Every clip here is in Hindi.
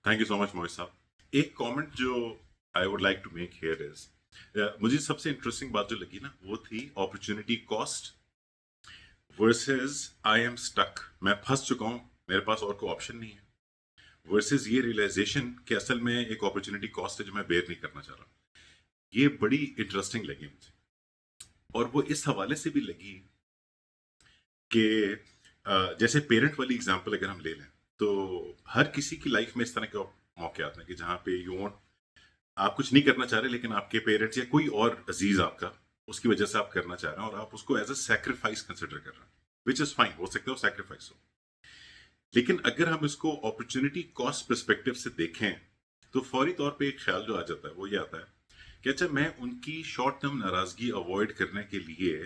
Thank you so much Mohit साहब। एक कमेंट जो I would like to make here is, मुझे सबसे इंटरेस्टिंग बात जो लगी ना वो थी opportunity cost versus I am stuck, मैं फंस चुका हूं, मेरे पास और कोई ऑप्शन नहीं है, वर्सेस ये रियलाइजेशन कि असल में एक अपॉर्चुनिटी कॉस्ट है जो मैं बेयर नहीं करना चाह रहा। ये बड़ी इंटरेस्टिंग लगी मुझे, और वो इस हवाले से भी लगी कि जैसे पेरेंट वाली एग्जांपल अगर हम ले लें तो हर किसी की लाइफ में इस तरह के मौके आते हैं कि जहाँ पे यू वांट, आप कुछ नहीं करना चाह रहे लेकिन आपके पेरेंट्स या कोई और अजीज आपका उसकी वजह से आप करना चाह रहे हैं और आप उसको एज अ सेक्रीफाइस कंसिडर कर रहे हैं, विच इज फाइन, हो सकता है वो सेक्रीफाइस हो। लेकिन अगर हम इसको अपॉर्चुनिटी कॉस्ट परस्पेक्टिव से देखें तो फौरी तौर पे एक ख्याल जो आ जाता है वो ये आता है कि अच्छा, मैं उनकी शॉर्ट टर्म नाराजगी अवॉइड करने के लिए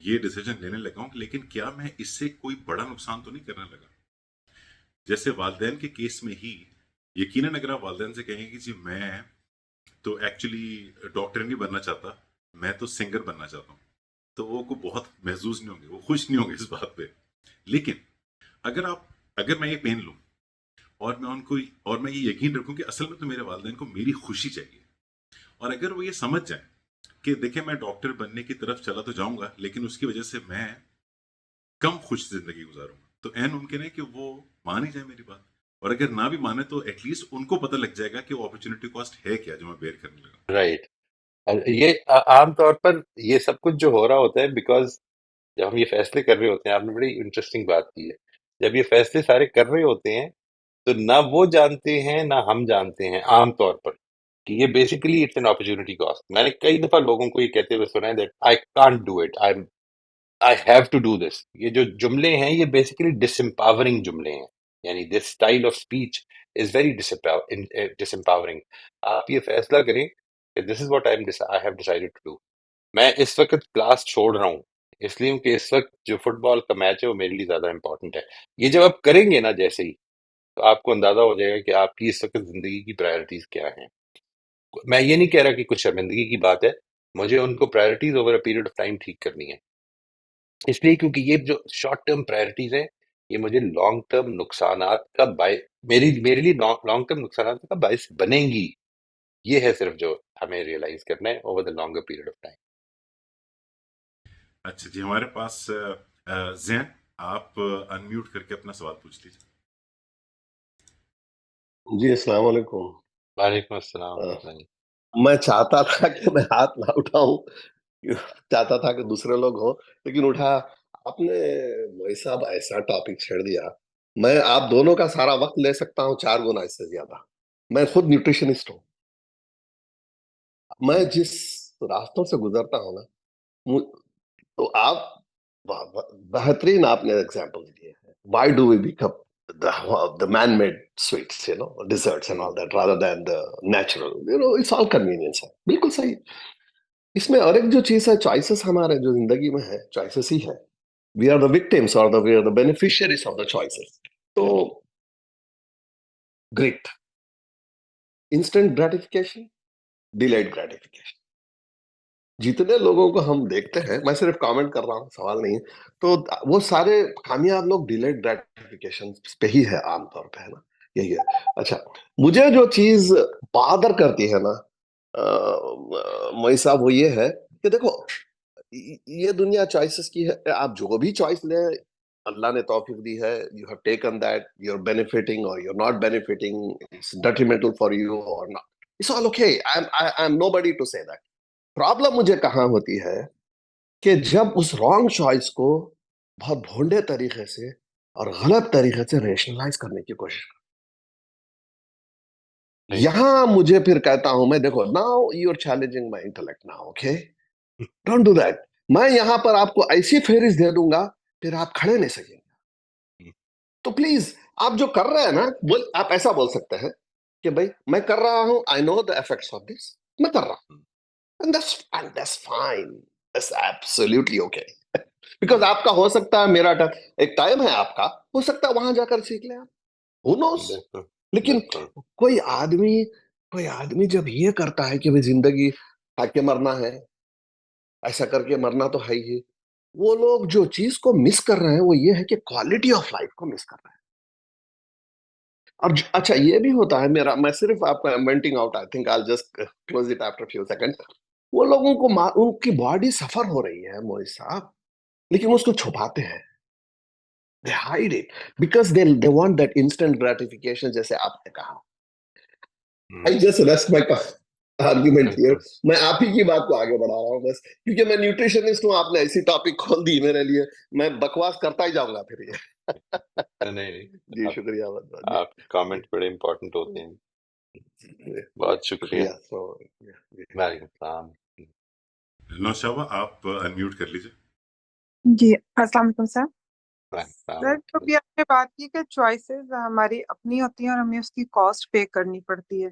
ये डिसीजन लेने लगा हूं, लेकिन क्या मैं इससे कोई बड़ा नुकसान तो नहीं करने लगा। जैसे वालदेन के केस में ही, यकीनन अगर आप वालदेन से कहेंगे जी मैं तो एक्चुअली डॉक्टर नहीं बनना चाहता, मैं तो सिंगर बनना चाहता हूँ, तो वो को बहुत महसूस नहीं होंगे, वो खुश नहीं होंगे इस बात पे। लेकिन अगर मैं ये पेन लूं और मैं उनको, और मैं ये यकीन रखूं कि असल में तो मेरे वालदेन को मेरी खुशी चाहिए, और अगर वो ये समझ जाए कि देखिए मैं डॉक्टर बनने की तरफ चला तो जाऊंगा लेकिन उसकी वजह से मैं कम खुश जिंदगी गुजारूंगा, तो एन मुमकिन है कि वो मान ही जाए मेरी बात। और अगर ना भी माने तो एटलीस्ट उनको पता लग जाएगा कि वो अपॉर्चुनिटी कॉस्ट है क्या जो मैं बेयर करने लगा। राइट। ये आम तौर पर ये सब कुछ जो हो रहा होता है बिकॉज जब हम ये फैसले कर रहे होते हैं, आपने बड़ी इंटरेस्टिंग बात की है। जब ये फैसले सारे कर रहे होते हैं तो ना वो जानते हैं ना हम जानते हैं आम तौर पर कि ये basically it's an opportunity cost. मैंने कई दफा लोगों को ये कहते हुए सुना है that I can't do it, I have to do this. ये जो जुमले हैं ये बेसिकली डिसएम्पावरिंग जुमले हैं। यानी this style of speech is very disempowering. आप ये फैसला करें this is what I have decided to do. मैं इस वक्त क्लास छोड़ रहा हूँ इसलिए कि इस वक्त जो फुटबॉल का मैच है वो मेरे लिए ज्यादा इंपॉर्टेंट है। ये जब आप करेंगे ना जैसे ही, तो आपको अंदाजा हो जाएगा कि आपकी इस वक्त जिंदगी की प्रायोरिटीज क्या हैं। मैं ये नहीं कह रहा कि कुछ शर्मिंदगी की बात है, मुझे उनको priorities over a period of time ठीक करनी है। इसलिए क्योंकि ये जो शॉर्ट टर्म प्रायोरिटीज है ये मुझे लॉन्ग टर्म नुकसानात का बाय मेरी मेरे लिए लॉन्ग टर्म नुकसानात का बायस बनेंगी। ये है सिर्फ जो हमें रियलाइज करना है over the longer period of time. अच्छा जी, हमारे पास जैन, आप अनम्यूट करके अपना सवाल पूछ लीजिए। जी अस्सलाम वालेकुम। वालेकुम अस्सलाम अ, भाई। मैं चाहता था कि मैं हाथ ना उठाऊं, चाहता था कि दूसरे लोग हो, लेकिन उठा। आपने भाई साहब ऐसा टॉपिक छेड़ दिया। मैं आप दोनों का सारा वक्त ले सकता हूँ 4 गुना इससे ज्यादा। मैं खुद न्यूट्रिशनिस्ट हूँ। मैं जिस रास्तों से गुजरता हूँ ना, मु- तो आप बेहतरीन आपने एग्जाम्पल दिए हैं। Why do we become the man-made sweets, desserts and all that, rather than the natural, it's all convenience है, बिल्कुल सही। इसमें और एक जो चीज है, चॉइसेस हमारे जो जिंदगी में है, चॉइसेस ही है। वी आर द विक्टिम्स और we are the beneficiaries of the choices. तो great, instant gratification, delayed gratification, जितने लोगों को हम देखते हैं, मैं सिर्फ कमेंट कर रहा हूँ, सवाल नहीं है। तो वो सारे कामयाब लोग डिलेड ग्रेटिफिकेशन पे ही है आमतौर पे, है ना। यही है। अच्छा, मुझे जो चीज बादर करती है ना, मोई साहब, वो ये है कि देखो, ये दुनिया चॉइसेस की है। आप जो भी चॉइस ले, अल्लाह ने तौफीक दी है, you have taken that, you are benefiting और you are not benefiting, it's detrimental for you और not, it's all okay. I am nobody to say that. Problem मुझे कहाँ होती है कि जब उस रॉन्ग चॉइस को बहुत भोंडे तरीके से और गलत तरीके से रेशनलाइज करने की कोशिश राइट। यहां मुझे फिर कहता हूं मैं, देखो, now you are challenging my intellect now, okay, don't do that. मैं यहां पर आपको ऐसी फेरिस दे दूंगा, फिर आप खड़े नहीं सकेंगे। तो प्लीज, आप जो कर रहे हैं ना, बोल, आप ऐसा बोल सकते हैं कि भाई मैं कर रहा हूं, I know the effects of this, मैं कर रहा हूं, and that's fine, that's absolutely okay. Because आपका हो सकता है, मेरा एक टाइम है आपका, हो सकता है वहां जाकर सीख ले आप, हु नोस। बिल्कुल। लेकिन बिल्कुल। कोई आदमी कोई आदमी जब ये करता है कि भाई जिंदगी खा के मरना है, ऐसा करके मरना तो है ही, वो लोग जो चीज को मिस कर रहे हैं वो ये है कि क्वालिटी ऑफ लाइफ को मिस कर रहे हैं। और अच्छा ये भी होता है मेरा, मैं सिर्फ आपको inventing out, I think I just close it after few second. वो लोगों को उनकी बॉडी सफर हो रही है मोहित साहब, लेकिन उसको छुपाते हैं, they hide it because they want that instant gratification, जैसे आपने कहा। I just rest my argument here. बिल्कुल। मैं आप ही की बात को आगे बढ़ा रहा हूँ बस, क्योंकि मैं न्यूट्रिशनिस्ट हूँ, आपने ऐसी टॉपिक खोल दी मेरे लिए, मैं बकवास करता ही जाऊंगा फिर ये। नहीं नहीं, जी आप शुक्रिया बहुत बहुत जी। आपके कमेंट बड़े इंपॉर्टेंट होते हैं। जी, बहुत शुक्रिया। शुक्रिया। सो जी। वालेकुम सलाम। नौशाबा, आप अनम्यूट कर लीजिए। जी अस्सलाम वालेकुम सर। सर तो वालेकुम। भी आपने बात की कि चॉइसेस हमारी अपनी होती हैं और हमें उसकी कॉस्ट पे करनी पड़ती है।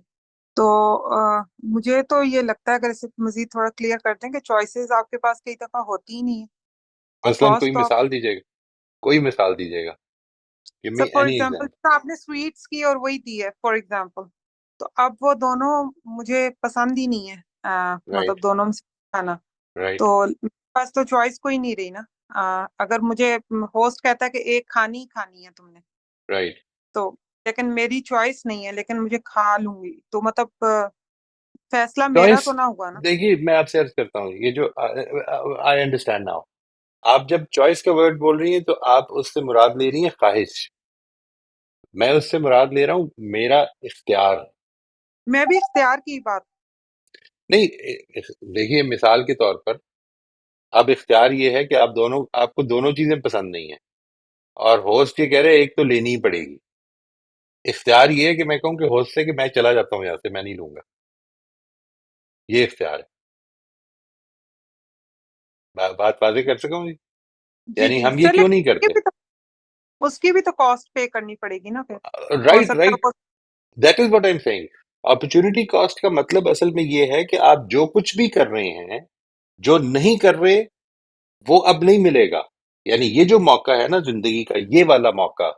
तो मुझे तो ये लगता है, अगर इसे मजीद थोड़ा क्लियर कर दें, कि चॉइसेस आपके पास कई दफा होती ही नहीं है। मसलन कोई कॉस्ट तो आप, मिसाल दीजिएगा, कोई मिसाल दीजिएगा। Give sir me for any example example. तो आपने स्वीट्स की और वही दी है फॉर एग्जांपल, तो अब वो दोनों मुझे पसंद ही नहीं है, मतलब राइट। दोनों में से खाना। राइट। तो मेरे पास तो चॉइस कोई नहीं रही ना। अगर मुझे होस्ट कहता है कि एक खानी ही खानी है तुमने, राइट। तो लेकिन मेरी चॉइस नहीं है, लेकिन मुझे खा लूंगी, तो मतलब फैसला मेरा चॉइस, तो ना हुआ ना। देखिए मैं आपसे अर्ज करता हूँ, ये जो आई अंडरस्टैंड नाउ, आप जब चॉइस का वर्ड बोल रही हैं तो आप उससे मुराद ले रही हैं ख्वाहिश, मैं उससे मुराद ले रहा हूँ मेरा इख्तियार। मैं भी इख्तियार की बात। नहीं, देखिए मिसाल के तौर पर, अब इख्तियार ये है कि आप दोनों, आपको दोनों चीजें पसंद नहीं है, और होस्ट ये कह रहे हैं एक तो लेनी ही पड़ेगी। इख्तियार ये है कि मैं कहूँ कि होस्ट से कि मैं चला जाता हूँ यहाँ से, मैं नहीं लूंगा, ये इख्तियार है। बात वाज़ेह कर सका हूँ जी? जी यानी जी हम ये सर, क्यों नहीं लेकिन करते? उसकी भी तो कॉस्ट पे करनी पड़ेगी ना फिर। हो राइट सकता है right, that is what I am saying. Opportunity cost का मतलब असल में ये है कि आप जो कुछ भी कर रहे हैं, जो नहीं कर रहे वो अब नहीं मिलेगा। यानी ये जो मौका है ना जिंदगी का, ये वाला मौका,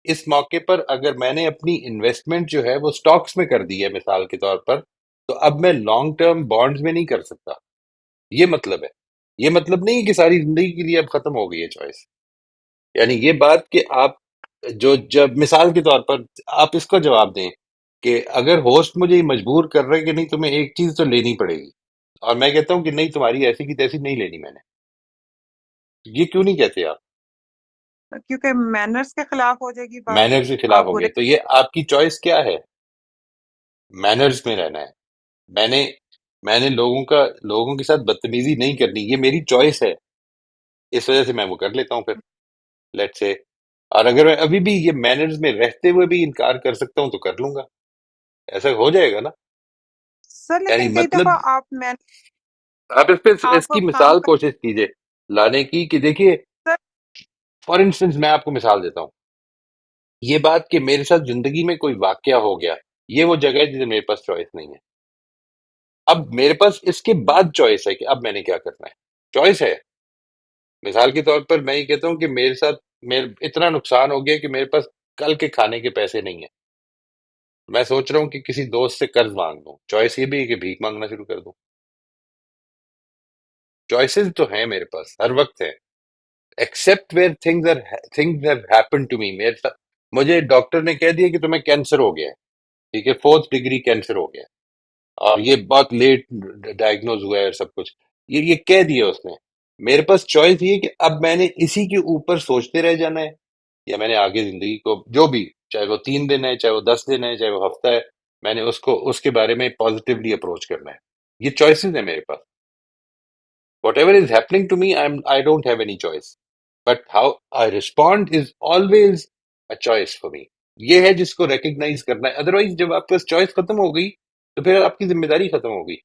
इस मौके पर अगर मैंने अपनी इन्वेस्टमेंट जो है वो स्टॉक्स में कर दी है मिसाल के तौर पर, तो अब मैं लॉन्ग टर्म बॉन्ड्स में नहीं कर सकता। ये मतलब है। ये मतलब नहीं है कि सारी जिंदगी के लिए अब खत्म हो गई है चॉइस। यानी ये बात कि आप जो, जब मिसाल के तौर पर आप इसका जवाब दें कि अगर होस्ट मुझे ये मजबूर कर रहे हैं कि नहीं तुम्हें एक चीज तो लेनी पड़ेगी, और मैं कहता हूं कि नहीं तुम्हारी ऐसी की तैसी नहीं लेनी मैंने, तो ये क्यों नहीं कहते आप? क्योंकि मैनर्स के खिलाफ हो जाएगी बात। मैनर्स के खिलाफ आप हो गए, बुरे। तो ये आपकी चॉइस क्या है? मैनर्स में रहना है। मैंने मैंने लोगों के साथ बदतमीजी नहीं करनी, ये मेरी चॉइस है, इस वजह से मैं वो कर लेता हूँ फिर, लेट्स से। और अगर मैं अभी भी ये मैनर्स में रहते हुए भी इनकार कर सकता हूँ तो कर लूंगा, ऐसा हो जाएगा ना। सर यानी लेकिन कई दफा मतलब आप मैं आप इस पे आप इसकी काम मिसाल कर। कोशिश कीजिए लाने की, कि देखिए सर फॉर इंस्टेंस मैं आपको मिसाल देता हूँ, ये बात कि मेरे साथ जिंदगी में कोई वाकया हो गया, ये वो जगह है जिसे मेरे पास चॉइस नहीं है। अब मेरे पास इसके बाद चॉइस है कि अब मैंने क्या करना है, चॉइस है। मिसाल के तौर पर मैं ये कहता हूँ कि मेरे साथ मेरे इतना नुकसान हो गया कि मेरे पास कल के खाने के पैसे नहीं है, मैं सोच रहा हूँ कि किसी दोस्त से कर्ज मांग लूं, चॉइस ये भी है कि भीख मांगना शुरू कर दूं। चॉइसेस तो हैं मेरे पास, हर वक्त है, except where things have happened to me. मेरे साथ, मुझे डॉक्टर ने कह दिया कि तुम्हें कैंसर हो गया है, ठीक है, 4th डिग्री कैंसर हो गया है, और ये बहुत लेट डायग्नोज हुआ है और सब कुछ, ये कह दिया उसने। मेरे पास चॉइस ये है कि अब मैंने इसी के ऊपर सोचते रह जाना है, या मैंने आगे जिंदगी को जो भी, चाहे वो 3 दिन है, चाहे वो 10 दिन है, चाहे वो हफ्ता है, मैंने उसको उसके बारे में पॉजिटिवली अप्रोच करना है। ये चॉइसेस है मेरे पास। Whatever is happening to me, I don't have any choice. But how I respond is always a choice for me. ये है जिसको recognize करना है। अदरवाइज जब आपके पास चॉइस खत्म हो गई तो फिर आपकी जिम्मेदारी खत्म हो गई।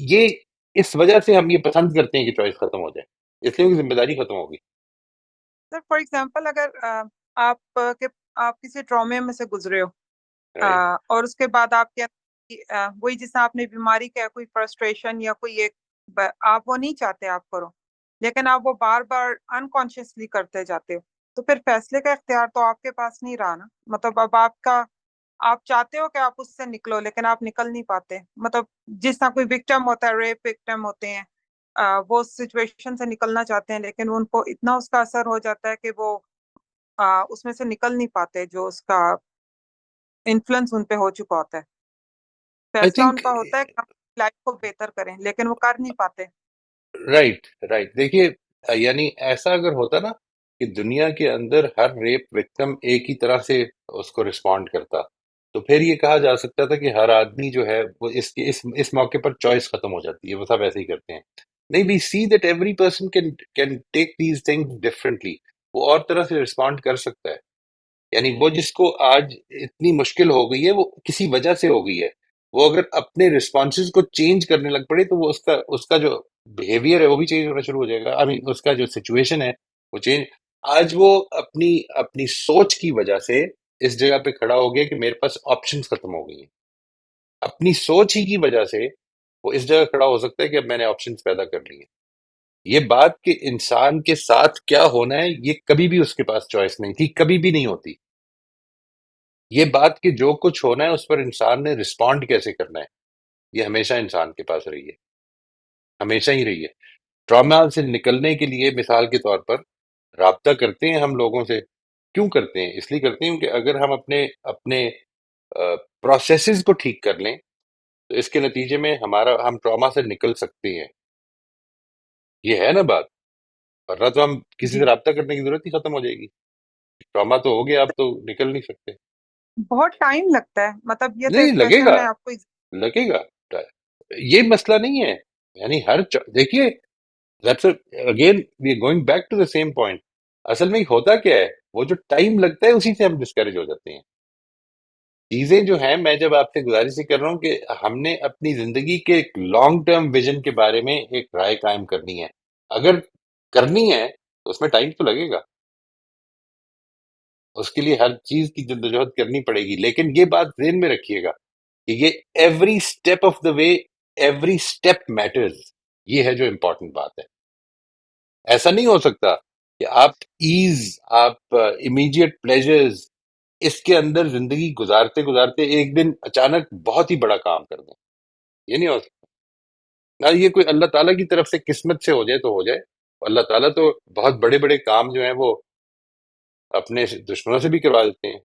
ये इस वजह से हम ये पसंद करते हैं कि चॉइस खत्म हो जाए, इसलिए उनकी जिम्मेदारी खत्म होगी। सर फॉर एग्जांपल, अगर आप किसी ट्रॉमे में से गुजरे हो, राइट। और उसके बाद आपके वही जिससे आपने बीमारी का कोई फ्रस्ट्रेशन या कोई एक आप वो नहीं चाहते आप करो, लेकिन आप वो बार बार अनकॉन्शियसली करते जाते हो, तो फिर फैसले का इख्तियार तो आपके पास नहीं रहा ना। मतलब अब आप चाहते हो कि आप उससे निकलो, लेकिन आप निकल नहीं पाते। मतलब जिस तरह कोई विक्टिम होता है, रेप विक्टिम होते हैं, वो उस सिचुएशन से निकलना चाहते हैं, लेकिन उनको इतना उसका असर हो जाता है कि वो उसमें से निकल नहीं पाते, जो उसका इन्फ्लुएंस उन पे हो चुका होता है। आई फैसला थिंक उनका होता है कि हम लाइफ को बेहतर करें, लेकिन वो कर नहीं पाते। Right right. देखिए यानी ऐसा अगर होता ना कि दुनिया के अंदर हर रेप विक्टिम एक ही तरह से उसको रिस्पॉन्ड करता, तो फिर ये कहा जा सकता था कि हर आदमी जो है वो इस मौके पर चॉइस खत्म हो जाती है, वो सब ऐसे ही करते हैं। नहीं, we see that every person can can take these things differently. वो और तरह से रिस्पॉन्ड कर सकता है। यानी वो जिसको आज इतनी मुश्किल हो गई है वो किसी वजह से हो गई है। वो अगर अपने रिस्पॉन्सेज को चेंज करने लग पड़े तो वो उसका उसका जो बिहेवियर है वो भी चेंज होना शुरू हो जाएगा। आई मीन उसका जो सिचुएशन है वो चेंज। आज वो अपनी अपनी सोच की वजह से इस जगह पे खड़ा हो गया कि मेरे पास ऑप्शंस खत्म हो गई हैं। अपनी सोच ही की वजह से वो इस जगह खड़ा हो सकता है कि अब मैंने ऑप्शंस पैदा कर लिए हैं। ये बात कि इंसान के साथ क्या होना है ये कभी भी उसके पास चॉइस नहीं थी, कभी भी नहीं होती। ये बात कि जो कुछ होना है उस पर इंसान ने रिस्पॉन्ड कैसे करना है, ये हमेशा इंसान के पास रही है, हमेशा ही रही है। ट्रॉमा से निकलने के लिए मिसाल के तौर पर राब्ता करते हैं हम लोगों से। क्यों करते हैं? इसलिए करते हैं कि अगर हम अपने अपने प्रोसेसेस को ठीक कर लें तो इसके नतीजे में हमारा हम ट्रॉमा से निकल सकते हैं। ये है ना बात। वरना तो हम किसी से जी, राब्ता करने की जरूरत ही खत्म हो जाएगी। ट्रॉमा तो हो गया, अब तो निकल नहीं सकते। बहुत टाइम लगता है, मतलब ये तो नहीं एक जैसे लगेगा, मैं आपको लगेगा। ये मसला नहीं है। यानी देखिए, that's again we are going back to the same point. असल में होता क्या है, वो जो टाइम लगता है उसी से हम डिस्करेज हो जाते हैं। चीजें जो हैं, मैं जब आपसे गुजारिश ही कर रहा हूँ कि हमने अपनी जिंदगी के एक लॉन्ग टर्म विजन के बारे में एक राय कायम करनी है। अगर करनी है तो उसमें टाइम तो लगेगा, उसके लिए हर चीज की जद्दोजहद करनी पड़ेगी। लेकिन ये बात ध्यान में रखिएगा कि ये every step of the way, every step matters. ये है जो इंपॉर्टेंट बात है। ऐसा नहीं हो सकता कि आप ईज, आप इमीडिएट प्लेजर्स, इसके अंदर जिंदगी गुजारते गुजारते एक दिन अचानक बहुत ही बड़ा काम कर दें। ये नहीं हो सकता ना। ये कोई अल्लाह ताला की तरफ से किस्मत से हो जाए तो हो जाए। अल्लाह ताला तो बहुत बड़े बड़े काम जो है वो अपने दुश्मनों से भी करवा देते हैं।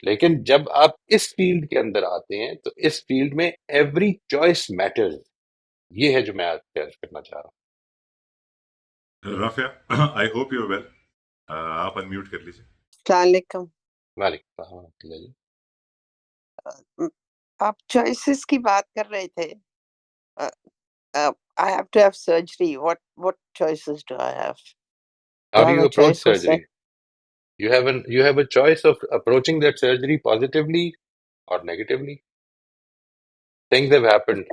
लेकिन जब आप इस फील्ड के अंदर आते हैं तो इस फील्ड में एवरी चॉइस मैटर्स। ये है जो मैं आज अर्ज करना चाह रहा Rafia, I hope you are well. आप अनम्यूट कर लीजिए। अस्सलामुअलैकुम। हूँ। वालेकुम सलाम वरहमतुल्लाह जी। म, आप चॉइसेस की बात कर रहे थे। I have to have surgery, what choices do I have? How do do have you a approach choice of? surgery? You have a choice of approaching that surgery positively or negatively. Things have happened.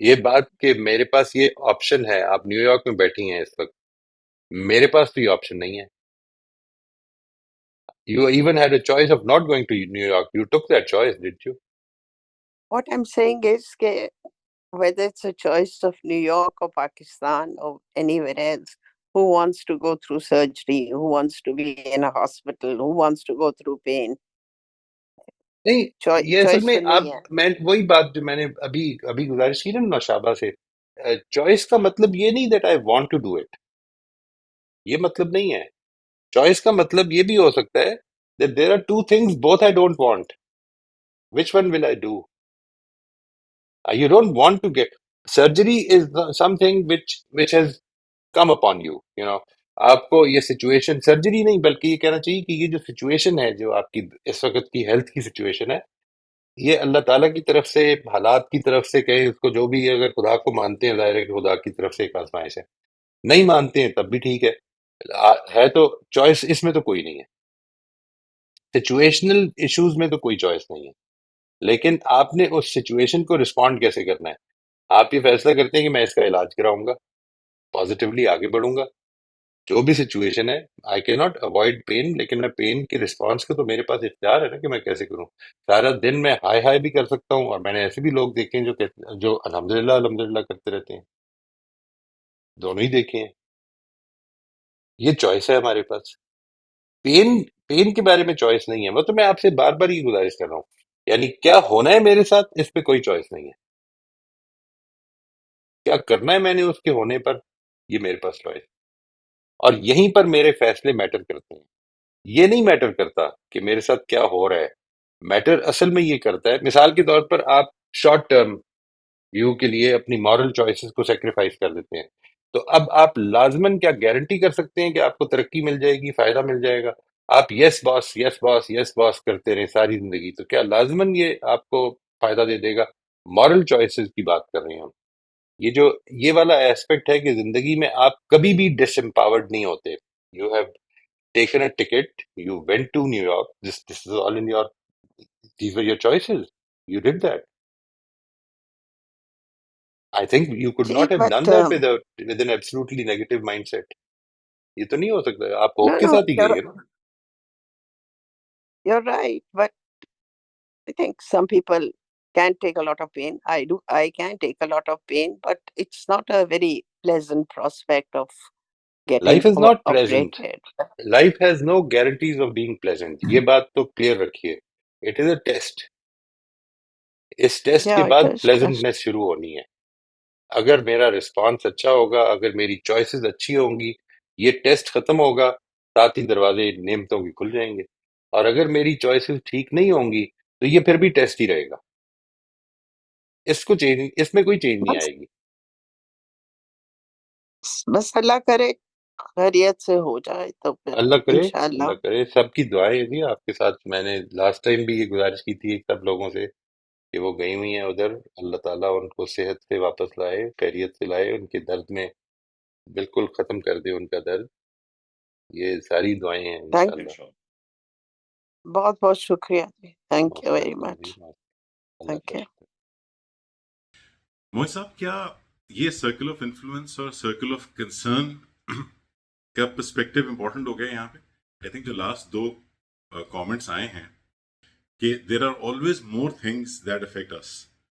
ये बात कि मेरे पास ये ऑप्शन है, आप न्यूयॉर्क में बैठी हैं इस वक्त, मेरे पास तो ये ऑप्शन नहीं है। You even had a choice of not going to New York. You took that choice, didn't you? What I'm saying is कि whether it's a choice of New York or Pakistan or anywhere else, who wants to go through surgery, who wants to be in a hospital, who wants to go through pain? नहीं, ये असल choice में तो नहीं आप है। मैं वही बात जो मैंने अभी अभी गुजारिश की ना नौशाबा से, चॉइस का मतलब ये नहीं that I want to do it. ये मतलब नहीं है। चॉइस का मतलब ये भी हो सकता है that there are two things both I don't want, which one will I do? You don't want to get surgery is something which has come upon you, you know। आपको ये सिचुएशन सर्जरी नहीं बल्कि ये कहना चाहिए कि ये जो सिचुएशन है, जो आपकी इस वक्त की हेल्थ की सिचुएशन है, ये अल्लाह ताला की तरफ से, हालात की तरफ से कहें उसको जो भी, अगर खुदा को मानते हैं जाहिर है कि खुदा की तरफ से एक आजमाइश है, नहीं मानते हैं तब भी ठीक है। है तो चॉइस इसमें तो कोई नहीं है। सिचुएशनल इश्यूज में तो कोई चॉइस नहीं है। लेकिन आपने उस सिचुएशन को रिस्पॉन्ड कैसे करना है। आप ये फैसला करते हैं कि मैं इसका इलाज कराऊंगा, पॉजिटिवली आगे बढ़ूंगा। जो भी सिचुएशन है, I can not avoid pen, लेकिन मैं पेन के रिस्पॉन्स को तो मेरे पास इख्तियार है ना कि मैं कैसे करूं। सारा दिन मैं हाय हाय भी कर सकता हूं, और मैंने ऐसे भी लोग देखे हैं जो अल्हम्दुलिल्लाह अल्हम्दुलिल्लाह करते रहते हैं। दोनों ही देखे हैं। ये चॉइस है हमारे पास। पेन पेन के बारे में चॉइस नहीं है। वो तो मैं आपसे बार बार ये गुजारिश कर रहा हूँ, यानी क्या होना है मेरे साथ इस पे कोई चॉइस नहीं है। क्या करना है मैंने उसके होने पर, ये मेरे पास चॉइस। और यहीं पर मेरे फैसले मैटर करते हैं। ये नहीं मैटर करता कि मेरे साथ क्या हो रहा है। मैटर असल में ये करता है, मिसाल के तौर पर आप शॉर्ट टर्म व्यू के लिए अपनी मॉरल चॉइसेस को सेक्रीफाइस कर देते हैं, तो अब आप लाजमन क्या गारंटी कर सकते हैं कि आपको तरक्की मिल जाएगी, फायदा मिल जाएगा? आप yes boss yes boss yes boss करते रहे सारी जिंदगी, तो क्या लाजमन ये आपको फायदा दे देगा? मॉरल चॉइसेस की बात कर रहे हैं हम। ये जो ये वाला एस्पेक्ट है कि जिंदगी में आप कभी भी डिसएम्पावर्ड नहीं होते। You have taken a ticket, you went to New York, this is all in your, these were your choices, you did that. I think you could See, not have but done that with an absolutely negative mindset. ये तो नहीं हो सकता, आप होप no, के no, साथ ही गई है ना। you're right. But I think some people can take a lot of pain. I can take a lot of pain, but it's not a very pleasant prospect of life getting is not pleasant, operated. Life has no guarantees of being pleasant, ये बात तो क्लियर रखिए। इट इज अ टेस्ट, इस टेस्ट के Yeah, it बाद is just प्लेजेंटनेस शुरू होनी है। अगर मेरा रिस्पॉन्स अच्छा होगा, अगर मेरी चॉइसेस अच्छी होंगी, ये टेस्ट खत्म होगा, साथ ही दरवाजे नेमतों के खुल जाएंगे। और अगर मेरी चॉइसेस ठीक नहीं होंगी, तो ये फिर भी टेस्ट ही रहेगा, इसको चेंज, इसमें कोई चेंज नहीं बस आएगी। बस अल्लाह करे खैरियत से हो जाए तो फिर अल्लाह करे, इंशाल्लाह। अल्लाह करे, सबकी दुआएं हैं जी आपके साथ। मैंने लास्ट टाइम भी ये गुजारिश की थी सब लोगों से कि वो गई हुई हैं उधर, अल्लाह ताला उनको सेहत से वापस लाए, खैरियत से लाए, उनके दर्द में बिल्कुल खत्म कर दे उनका दर्द। ये सारी दुआएं हैं थैंक इंशाल्लाह। बहुत बहुत शुक्रिया जी, thank you most very welcome जी, मच, अल्लाह थैंक यू। हाफिज। मोहित साहब, क्या ये सर्कल ऑफ इन्फ्लुएंस और सर्कल ऑफ कंसर्न का पर्सपेक्टिव इंपॉर्टेंट हो गया यहाँ पे? आई थिंक जो लास्ट दो कमेंट्स आए हैं कि there are always more things that affect us,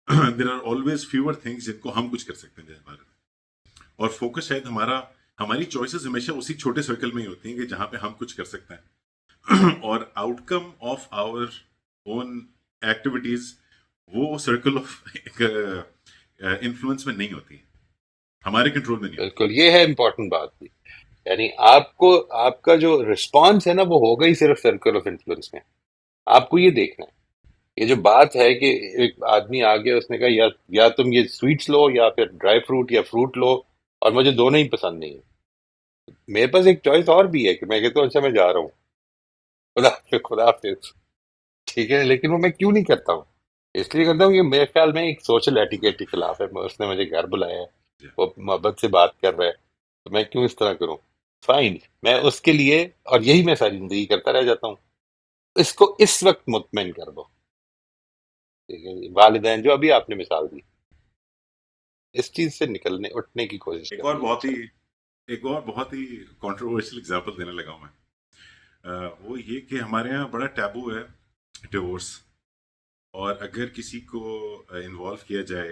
there are always fewer things जिनको हम कुछ कर सकते हैं जैसे भारत में। और फोकस शायद हमारी चॉइसेस हमेशा उसी छोटे सर्कल में ही होती हैं कि जहां पे हम कुछ कर सकते हैं और outcome of our own activities वो सर्कल ऑफ इन्फ्लुएंस में नहीं होती, हमारे कंट्रोल में नहीं होती। बिल्कुल, ये है इम्पोर्टेंट बात भी। यानी आपको, आपका जो रिस्पॉन्स है ना, वो होगा ही सिर्फ सर्कल ऑफ इन्फ्लुएंस में। आपको ये देखना है, ये जो बात है कि एक आदमी आ गया, उसने कहा या तुम ये स्वीट्स लो या फिर ड्राई फ्रूट या फ्रूट लो, और मुझे दोनों ही पसंद नहीं है। मेरे पास एक चॉइस और भी है कि मैं कहता हूँ अच्छा मैं जा रहा हूँ, खुदा हाफिज, ठीक है, लेकिन वो मैं क्यों नहीं करता हूँ? इसलिए करता हूँ कि मेरे ख्याल में एक सोशल एटिकेट के खिलाफ है। उसने मुझे घर बुलाया है, वो मोहब्बत से बात कर रहा है, तो मैं क्यों इस तरह करूँ? फाइन, मैं उसके लिए, और यही मैं सारी जिंदगी करता रह जाता हूँ। इसको इस वक्त मुतमिन कर दो, ठीक है? वालिदैन जो अभी आपने मिसाल दी, इस चीज से निकलने उठने की कोशिश एक और करनी है बहुत ही इंशाल्लाह। एक और बहुत ही कंट्रोवर्शियल एग्जांपल देने लगा हूं मैं। वो ये कि हमारे यहाँ बड़ा टैबू है डिवोर्स, और अगर किसी को इन्वॉल्व किया जाए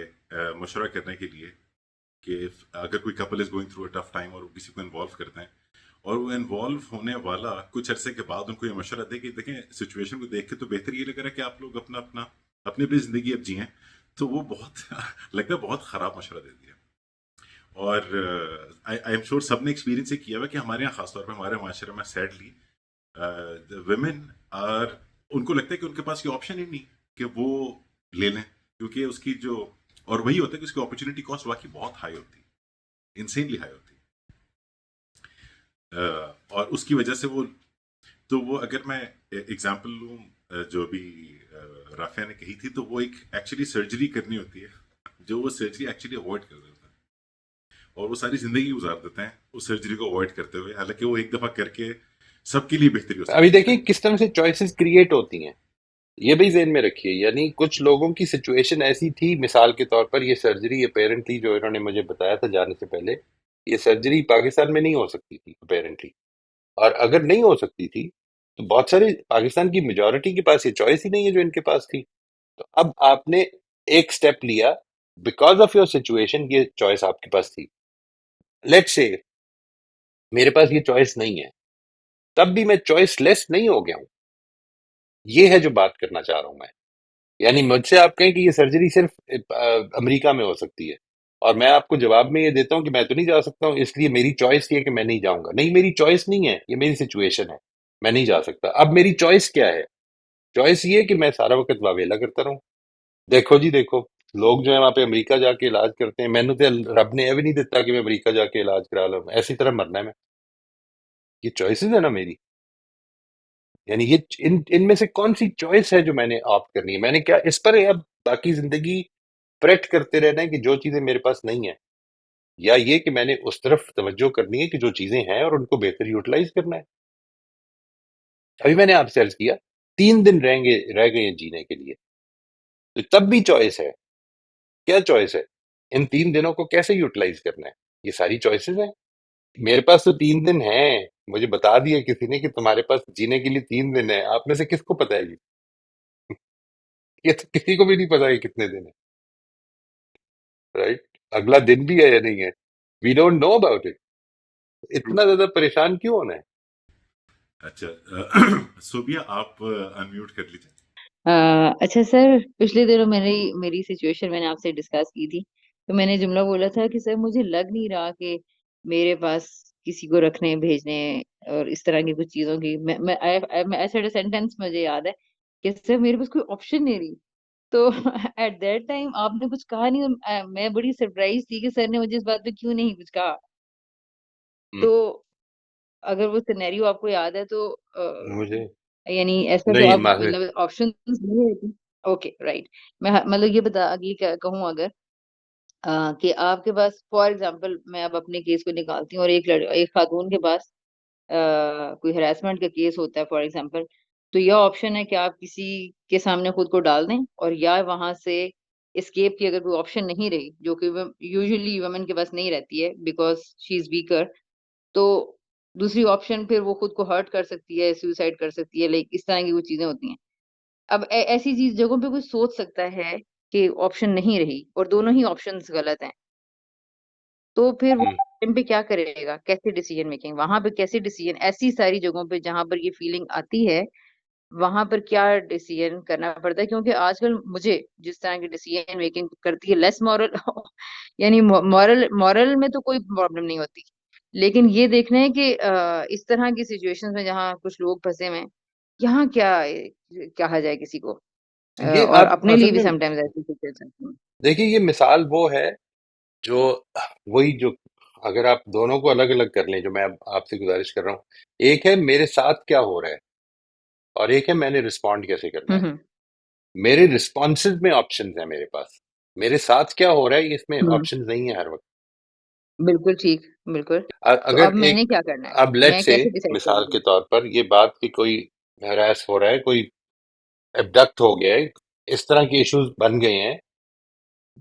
मशवरा करने के लिए कि अगर कोई couple is going through a tough time और वो किसी को इन्वॉल्व करते हैं, और वो इन्वॉल्व होने वाला कुछ अरसे के बाद उनको ये मशवरा दे कि देखें सिचुएशन को देख के तो बेहतर ये लग रहा है कि आप लोग अपना अपना अपनी अपनी जिंदगी अब जिए, तो वो बहुत लगता है बहुत खराब मशवरा दे दिया। और आई एम श्योर सबने एक्सपीरियंस ये किया हुआ कि हमारे यहाँ खासतौर पर हमारे माशरे में सैडली वुमेन आर, उनको लगता है कि उनके पास ये ऑप्शन ही नहीं कि वो ले लें, क्योंकि उसकी जो, और वही होता है कि उसकी अपॉर्चुनिटी कॉस्ट वाकई बहुत हाई होती है, इंसेनली हाई होती है। और उसकी वजह से वो, तो वो अगर मैं एग्जांपल लूँ जो भी राफिया ने कही थी, तो वो एक एक्चुअली सर्जरी करनी होती है जो वो सर्जरी एक्चुअली अवॉइड कर देता है, और वो सारी जिंदगी गुजार देते हैं उस सर्जरी को अवॉइड करते हुए, हालांकि वो एक दफा करके सबके लिए बेहतरी हो अभी सकती है देखिए शायद। किस तरह से चॉइसेस क्रिएट होती हैं, ये भी ज़हन में रखिए। यानी कुछ लोगों की सिचुएशन ऐसी थी, मिसाल के तौर पर ये सर्जरी अपेरेंटली जो इन्होंने मुझे बताया था जाने से पहले, ये सर्जरी पाकिस्तान में नहीं हो सकती थी अपेरेंटली। और अगर नहीं हो सकती थी, तो बहुत सारे पाकिस्तान की मेजोरिटी के पास ये चॉइस ही नहीं है जो इनके पास थी। तो अब आपने एक स्टेप लिया, बिकॉज ऑफ योर सिचुएशन ये चॉइस आपके पास थी। लेट्स से मेरे पास ये चॉइस नहीं है, तब भी मैं चॉइस लेस नहीं हो गया हूं। ये है जो बात करना चाह रहा हूं मैं। यानी मुझसे आप कहें कि ये सर्जरी सिर्फ अमेरिका में हो सकती है, और मैं आपको जवाब में ये देता हूं कि मैं तो नहीं जा सकता हूं, इसलिए मेरी चॉइस ये है कि मैं नहीं जाऊंगा। नहीं, मेरी चॉइस नहीं है, ये मेरी सिचुएशन है, मैं नहीं जा सकता। अब मेरी चॉइस क्या है? चॉइस ये है कि मैं सारा वक्त वावेला करता रहूं। देखो जी देखो, लोग जो है वहां पे अमेरिका जाके इलाज करते हैं, मैंने तो रब ने ये भी नहीं दिता कि मैं अमेरिका जाके इलाज करा लूं, ऐसी तरह मरना है मैं। ये चॉइसेस है ना मेरी। यानी ये इनमें से कौन सी चॉइस है जो मैंने ऑप्ट करनी है? मैंने क्या इस पर अब बाकी जिंदगी फ्रेट करते रहना है कि जो चीजें मेरे पास नहीं है, या ये कि मैंने उस तरफ तवज्जो करनी है कि जो चीजें हैं और उनको बेहतर यूटिलाइज करना है? अभी मैंने आपसे अर्ज किया 3 दिन रह गए हैं जीने के लिए, तो तब भी चॉइस है। क्या चॉइस है? इन 3 दिनों को कैसे यूटिलाइज करना है? ये सारी चॉइसेस हैं। मेरे पास तो 3 दिन हैं, मुझे बता दिया किसी ने कि तुम्हारे पास जीने के लिए 3 दिन है। आप में से किसको पता है ये तो किसी को भी नहीं पता है कितने दिन है, राइट? अगला दिन भी है या नहीं है, we don't know about it. इतना ज्यादा परेशान क्यों होना है? अच्छा, सोबिया आप अनम्यूट कर लीजिए। अच्छा सर, पिछले दिनों मेरी मेरी सिचुएशन मैंने आपसे डिस्कस की थी। तो मैंने जुमला बोला था कि सर मुझे लग नहीं रहा कि मेरे पास किसी को रखने भेजने और इस तरह की कुछ चीजों की मैं ऐसा सेंटेंस मुझे याद है कि सर मेरे पास कोई ऑप्शन नहीं रही। तो एट दैट टाइम आपने कुछ कहा नहीं। मैं बड़ी सरप्राइज थी कि सर ने मुझे इस बात पे क्यों नहीं कुछ कहा। हम्म, तो अगर वो सिनेरियो आपको याद है तो मुझे यानी ऐसा नहीं जवाब माहिर। मतलब ऑप्शन नहीं रहती। Okay right. मैं मतलब ये बता ये कहूँ अगर कि आपके पास फॉर एग्जांपल मैं अब अपने केस को निकालती हूँ और एक खातून के पास कोई हरासमेंट का केस होता है फॉर एग्जांपल। तो यह ऑप्शन है कि आप किसी के सामने खुद को डाल दें और या वहां से एस्केप की अगर कोई ऑप्शन नहीं रही जो कि यूजुअली वुमेन के पास नहीं रहती है बिकॉज शी इज वीकर। तो दूसरी ऑप्शन फिर वो खुद को हर्ट कर सकती है, सुसाइड कर सकती है, लाइक इस तरह की कुछ चीजें होती हैं। अब ऐसी चीज जगहों पे कोई सोच सकता है कि ऑप्शन नहीं रही और दोनों ही ऑप्शंस गलत हैं। तो फिर वो हम्म, टाइम पे क्या करेगा, कैसे डिसीजन मेकिंग वहां पे, कैसे डिसीजन ऐसी सारी जगहों पे जहां पर ये फीलिंग आती है वहां पर क्या डिसीजन करना पड़ता है? क्योंकि आजकल मुझे जिस तरह की डिसीजन मेकिंग करती है लेस मॉरल यानी मॉरल मॉरल में तो कोई प्रॉब्लम नहीं होती, लेकिन ये देखना है कि इस तरह की सिचुएशंस में जहाँ कुछ लोग फंसे हुए हैं यहाँ क्या कहा जाए किसी को। ये और आप अपने लिए असल भी में समटाइम्स ऐसी सिचुएशन। देखिए, ये मिसाल वो है जो वही जो अगर आप दोनों को अलग अलग कर लें, जो मैं अब आपसे गुजारिश कर रहा हूँ, एक है मेरे साथ क्या हो रहा है और एक है मैंने रिस्पॉन्ड कैसे करना है। हम्म मेरे रिस्पॉन्सेज में ऑप्शंस है मेरे पास, मेरे साथ क्या हो रहा है इसमें हम्म ऑप्शंस नहीं है हर वक्त। बिल्कुल ठीक, बिल्कुल। तो अब अगर मैंने एक क्या करना है, अब लेट मैं से कैसे डिसाइड मिसाल करूंगी? के तौर पर ये बात कि कोई हरास हो रहा है, कोई एबडक्ट हो गया है, इस तरह के इश्यूज बन गए हैं,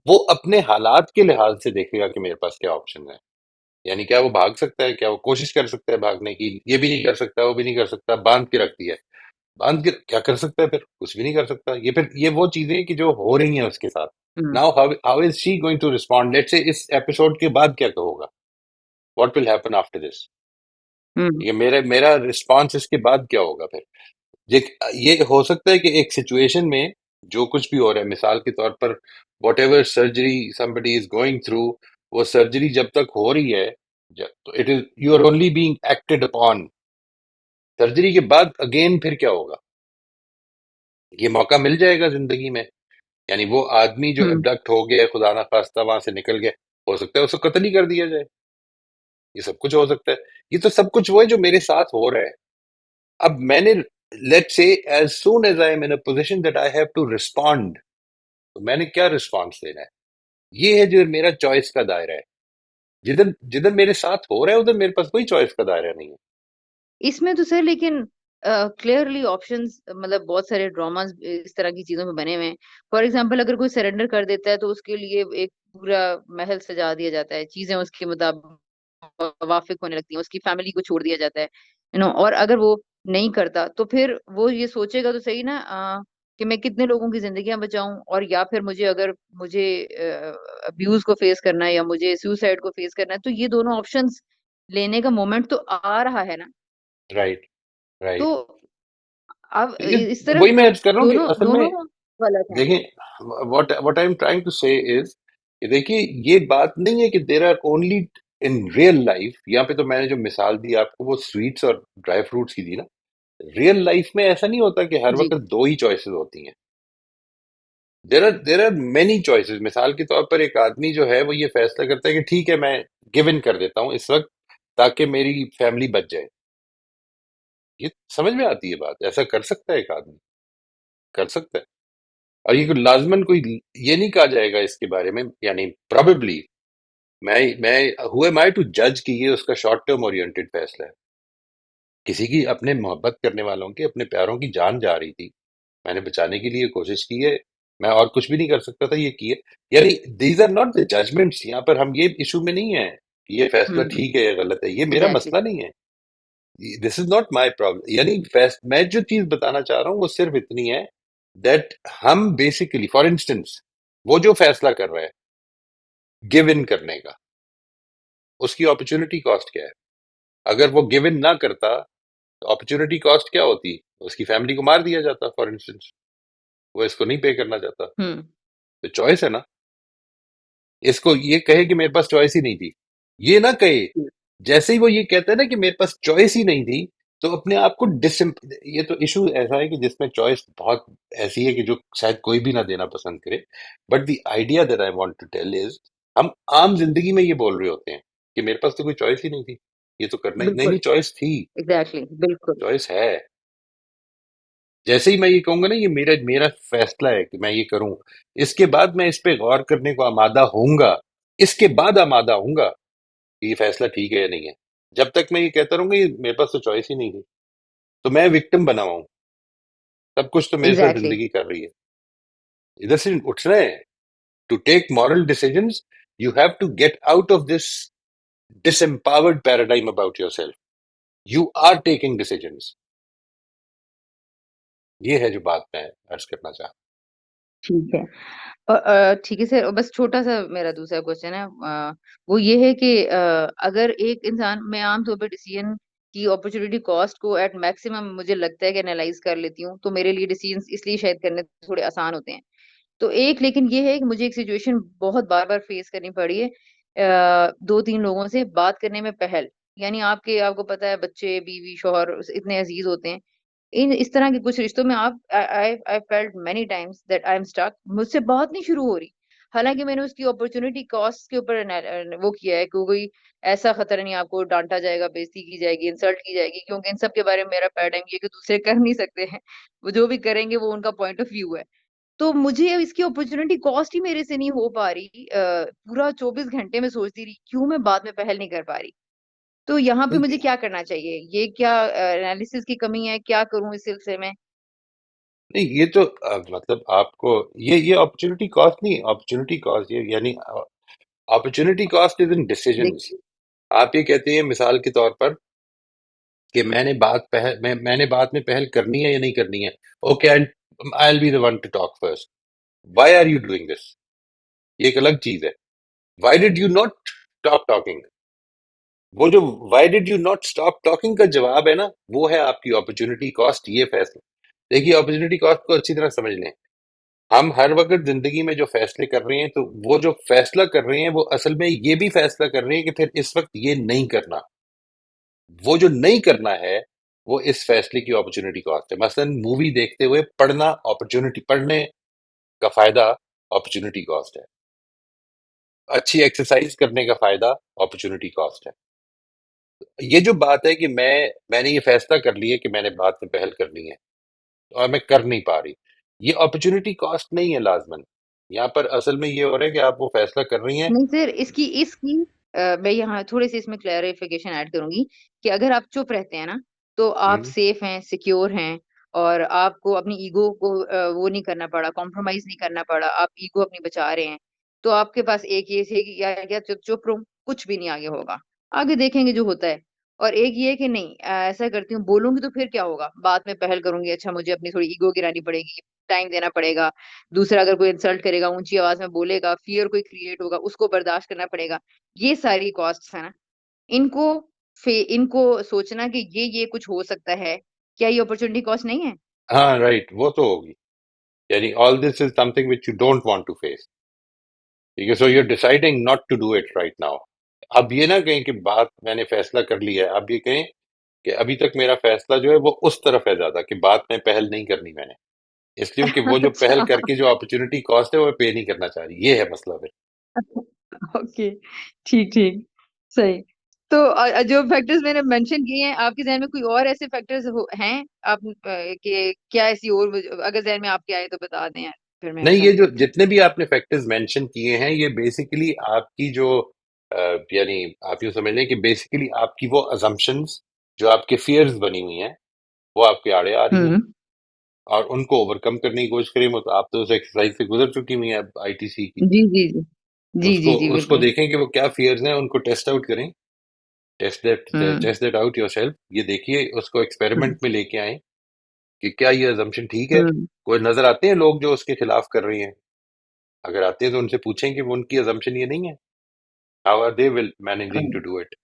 वो अपने हालात के लिहाज से देखेगा कि मेरे पास क्या ऑप्शन है। यानी क्या वो भाग सकता है, क्या वो कोशिश कर सकता है भागने की? ये भी नहीं कर सकता, वो भी नहीं कर सकता, बांध के रख दिया है। बांध के क्या कर सकता है? फिर कुछ भी नहीं कर सकता। ये फिर ये वो चीजें कि जो हो रही हैं उसके साथ। Hmm now how is she going to respond? Let's say इस एपिसोड के बाद क्या होगा, what will happen after this? Hmm ये मेरा मेरा रिस्पॉन्स इसके बाद क्या होगा फिर? ये ये हो सकता है कि एक सिचुएशन में जो कुछ भी हो रहा है, मिसाल के तौर पर whatever surgery somebody is going through, वो सर्जरी जब तक हो रही है, तो it is you are only being acted upon. Surgery के बाद अगेन फिर क्या होगा? ये मौका मिल जाएगा जिंदगी में? यानी वो आदमी जो हम्म एबडक्ट हो गया है, खुदा ना खास्ता वहां से निकल गया, हो सकता है उसको कत्ल ही कर दिया जाए। ये सब कुछ हो सकता है। ये तो सब कुछ वो है जो मेरे साथ हो रहा है। अब मैंने let's say as soon as I am in a position that I have to respond, तो मैंने क्या रिस्पॉन्स देना है? ये है जो मेरा चॉइस का दायरा है। जिधर जिधर मेरे साथ हो रहा है उधर मेरे पास कोई चॉइस का दायरा नहीं है। इसमें तो सर लेकिन क्लियरली ऑप्शंस मतलब बहुत सारे ड्रामास इस तरह की चीजों में बने हुए हैं। फॉर एग्जांपल अगर कोई सरेंडर कर देता है तो उसके लिए एक पूरा महल सजा दिया जाता है, चीजें उसके मुताबिक वाफिक होने लगती हैं, उसकी फैमिली को छोड़ दिया जाता है, और अगर वो नहीं करता तो फिर वो ये सोचेगा तो सही ना कि मैं कितने लोगों की जिंदगियां बचाऊं, और या फिर मुझे अगर मुझे अब्यूज को फेस करना है या मुझे सुसाइड को फेस करना है, तो ये दोनों ऑप्शंस लेने का मोमेंट तो आ रहा है ना। राइट, तो राइट। अब इस लेकिन तरह वही मैं अर्ज कर रहा हूँ कि दोनों असल में दोनों गलत हैं। देखें, what what I am trying to say is कि देखिए, ये बात नहीं है कि there are only in real life. यहाँ पे तो मैंने जो मिसाल दी आपको वो स्वीट्स और ड्राई फ्रूट्स की दी ना। रियल लाइफ में ऐसा नहीं होता कि हर जी वक्त दो ही चॉइसेस होती हैं। There are many choices. मिसाल के तौर पर एक आदमी जो है वो ये फैसला करता है कि ठीक है, मैं गिव इन कर देता हूँ इस वक्त ताकि मेरी फैमिली बच जाए। ये समझ में आती है बात? ऐसा कर सकता है एक आदमी, कर सकता है। और ये कोई लाजमन कोई ये नहीं कहा जाएगा इसके बारे में, यानी प्रोबेबली मैं हु एम आई टू जज कि ये उसका शॉर्ट टर्म ओरिएंटेड फैसला है। किसी की अपने मोहब्बत करने वालों की, अपने प्यारों की जान जा रही थी, मैंने बचाने के लिए कोशिश की है, मैं और कुछ भी नहीं कर सकता था, ये किए। यानी these are not the judgments. यहाँ पर हम ये इशू में नहीं है कि ये फैसला ठीक है या गलत है, ये मेरा एग्जैक्टली मसला नहीं है। This is not my problem. यानी मैं जो चीज बताना चाह रहा हूँ वो सिर्फ इतनी है दैट हम बेसिकली, फॉर इंस्टेंस, वो जो फैसला कर रहा है गिव इन करने का, उसकी अपॉर्चुनिटी कॉस्ट क्या है? अगर वो गिव इन ना करता तो अपॉर्चुनिटी कॉस्ट क्या होती? उसकी फैमिली को मार दिया जाता, फॉर इंस्टेंस। वो इसको नहीं पे करना चाहता, हम्म तो चॉइस है ना। इसको ये कहे कि मेरे पास चॉइस ही नहीं थी, ये ना कहे। जैसे ही वो ये कहता है ना कि मेरे पास चॉइस ही नहीं थी, तो अपने आप को ये तो इशू ऐसा है कि जिसमें चॉइस बहुत ऐसी है कि जो शायद कोई भी ना देना पसंद करे। But the idea that I want to tell is, हम आम जिंदगी में ये बोल रहे होते हैं कि मेरे पास तो कोई चॉइस ही नहीं थी, ये तो करना ही नहीं। बिल्कुल नहीं, चॉइस थी, एग्जैक्टली बिल्कुल चॉइस है। जैसे ही मैं ये कहूंगा ना ये मेरा मेरा फैसला है कि मैं ये करूं, इसके बाद मैं इस पे गौर करने को आमादा होऊंगा, इसके बाद आमादा होऊंगा कि ये फैसला ठीक है या नहीं है। जब तक मैं ये कहता रहूंगा ये मेरे पास तो चॉइस ही नहीं थी, तो मैं विक्टिम बना हुआ हूं, सब कुछ तो मेरे साथ एग्जैक्टली जिंदगी कर रही है। इधर से उठना है, to take moral decisions, you have to get out of this disempowered paradigm about yourself. You are taking decisions. ये है जो बात मैं अर्ज करना चाहता ठीक है। ठीक है सर, और बस छोटा सा मेरा दूसरा क्वेश्चन है, वो ये है कि अगर एक इंसान, मैं आमतौर पर डिसीजन की अपॉर्चुनिटी कॉस्ट को एट मैक्सिमम मुझे लगता है कि एनालाइज कर लेती हूँ, तो मेरे लिए डिसीजन इसलिए शायद करने थोड़े आसान होते हैं। तो एक, लेकिन ये है कि मुझे एक सिचुएशन बहुत बार बार फेस करनी पड़ी है, दो तीन लोगों से बात करने में पहल, यानी आपको पता है बच्चे बीवी शौहर इतने अजीज होते हैं, इन इस तरह के कुछ रिश्तों में आप, I I felt many times that I am stuck, मुझसे बात नहीं शुरू हो रही। हालांकि मैंने उसकी अपॉर्चुनिटी कॉस्ट के ऊपर वो किया है कि कोई ऐसा खतरा नहीं, आपको डांटा जाएगा, बेइज्जती की जाएगी, इंसल्ट की जाएगी, क्योंकि इन सब के बारे में मेरा पैराडाइम ये है कि दूसरे कर नहीं सकते हैं, वो जो भी करेंगे वो उनका पॉइंट ऑफ व्यू है। तो मुझे अब इसकी अपॉर्चुनिटी कॉस्ट ही मेरे से नहीं हो पा रही, पूरा 24 घंटे में सोचती रही, क्यों मैं बाद में पहल नहीं कर पा रही। तो यहाँ पे हूँ। मुझे क्या करना चाहिए? ये क्या एनालिसिस की कमी है? क्या करूँ इस सिलसिले में? नहीं, ये तो मतलब आपको ये अपॉर्चुनिटी कॉस्ट नहीं, अपॉर्चुनिटी कॉस्ट ये यानी opportunity cost is in decisions. देखिए। आप ये कहते हैं मिसाल के तौर पर कि मैंने बात में पहल करनी है या नहीं करनी है। Okay, I will be the one to talk first. Why are you doing this? ये एक अलग चीज है। Why did you not stop talking? वो जो why did you not stop talking का जवाब है ना, वो है आपकी अपॉर्चुनिटी कॉस्ट। ये फैसला देखिए, अपॉर्चुनिटी कॉस्ट को अच्छी तरह समझ लें। हम हर वक्त जिंदगी में जो फैसले कर रहे हैं, तो वो जो फैसला कर रहे हैं वो असल में ये भी फैसला कर रहे हैं कि फिर इस वक्त ये नहीं करना। वो जो नहीं करना है वो इस फैसले की अपॉर्चुनिटी कॉस्ट है। मसलन मूवी देखते हुए पढ़ना, अपॉर्चुनिटी पढ़ने का फायदा अपॉर्चुनिटी कॉस्ट है। अच्छी एक्सरसाइज करने का फायदा अपॉर्चुनिटी कॉस्ट है। ये जो बात है कि मैंने ये फैसला कर लिया कि मैंने बात में पहल करनी है और मैं कर नहीं पा रही, ये अपॉर्चुनिटी कॉस्ट नहीं है लाजमन। यहाँ पर असल में ये हो रहा है कि आप वो फैसला कर रही हैं। नहीं सर, इसकी इसकी मैं यहाँ थोड़ी सी इसमें क्लैरिफिकेशन ऐड करूंगी कि अगर आप चुप रहते हैं ना, तो आप हम्म, सेफ हैं, सिक्योर हैं, और आपको अपनी ईगो को वो नहीं करना पड़ा, कॉम्प्रोमाइज नहीं करना पड़ा, आप ईगो अपनी बचा रहे हैं। तो आपके पास एक ये है कि यार क्या चुप चुप रहूं, कुछ भी नहीं आगे होगा, आगे देखेंगे जो होता है। और एक ये है कि नहीं, ऐसा करती हूँ, बोलूंगी तो फिर क्या होगा, बाद में पहल करूंगी, अच्छा मुझे अपनी थोड़ी ईगो गिरानी पड़ेगी, टाइम देना पड़ेगा, दूसरा अगर कोई इंसल्ट करेगा, ऊंची आवाज में बोलेगा, फियर कोई क्रिएट होगा, उसको बर्दाश्त करना पड़ेगा। ये सारी कॉस्ट है ना, इनको इनको सोचना कि ये कुछ हो सकता है, क्या ये अपॉर्चुनिटी कॉस्ट नहीं है? हाँ राइट, वो तो होगी। यानी all this is something which you don't want to face, ठीक है, so you are deciding not to do it right now. अब ये ना कहें कि बात मैंने फैसला कर लिया है, अब ये कहें कि अभी तक मेरा फैसला जो है वो उस तरफ है ज्यादा, कि बात में पहल नहीं करनी मैंने, इसलिए कि वो जो पहल अच्छा करके जो अपॉर्चुनिटी कॉस्ट है वो पे नहीं करना चाह रही, ये है मसला फिर। ओके, ठीक ठीक, सही। तो जो फैक्टर्स मैंने मेंशन किए हैं, आपके जहन में कोई और ऐसे फैक्टर्स हैं आप कि क्या ऐसी और अगर जहन में आपके आए तो बता दें, फिर मैं नहीं, ये डन जो करती हूँ। जितने भी आपने फैक्टर्स मेंशन किए हैं, ये बेसिकली आपकी जो यानी आप यूं समझ लें कि बेसिकली आपकी वो अजम्पशंस जो आपके फियर्स बनी हुई हैं, वो आपके आड़े आ रही हैं, हम्म, और उनको ओवरकम करने की कोशिश करें। तो आप तो उस एक्सरसाइज से गुजर चुकी हुई हैं आईटीसी की। जी जी जी जी जी उसको जी उसको बिल्कुल। देखें कि वो क्या फियर्स हैं, उनको टेस्ट आउट करें। हम्म टेस्ट दैट आउट योरसेल्फ। ये देखिए, उसको एक्सपेरिमेंट हम्म में लेके आए कि क्या ये अजम्पशन ठीक है। हम्म कोई नजर आते हैं लोग जो उसके खिलाफ कर रहे हैं? अगर आते हैं तो उनसे पूछें कि वो उनकी अजम्पशन ये नहीं है, how are they will managing to do it.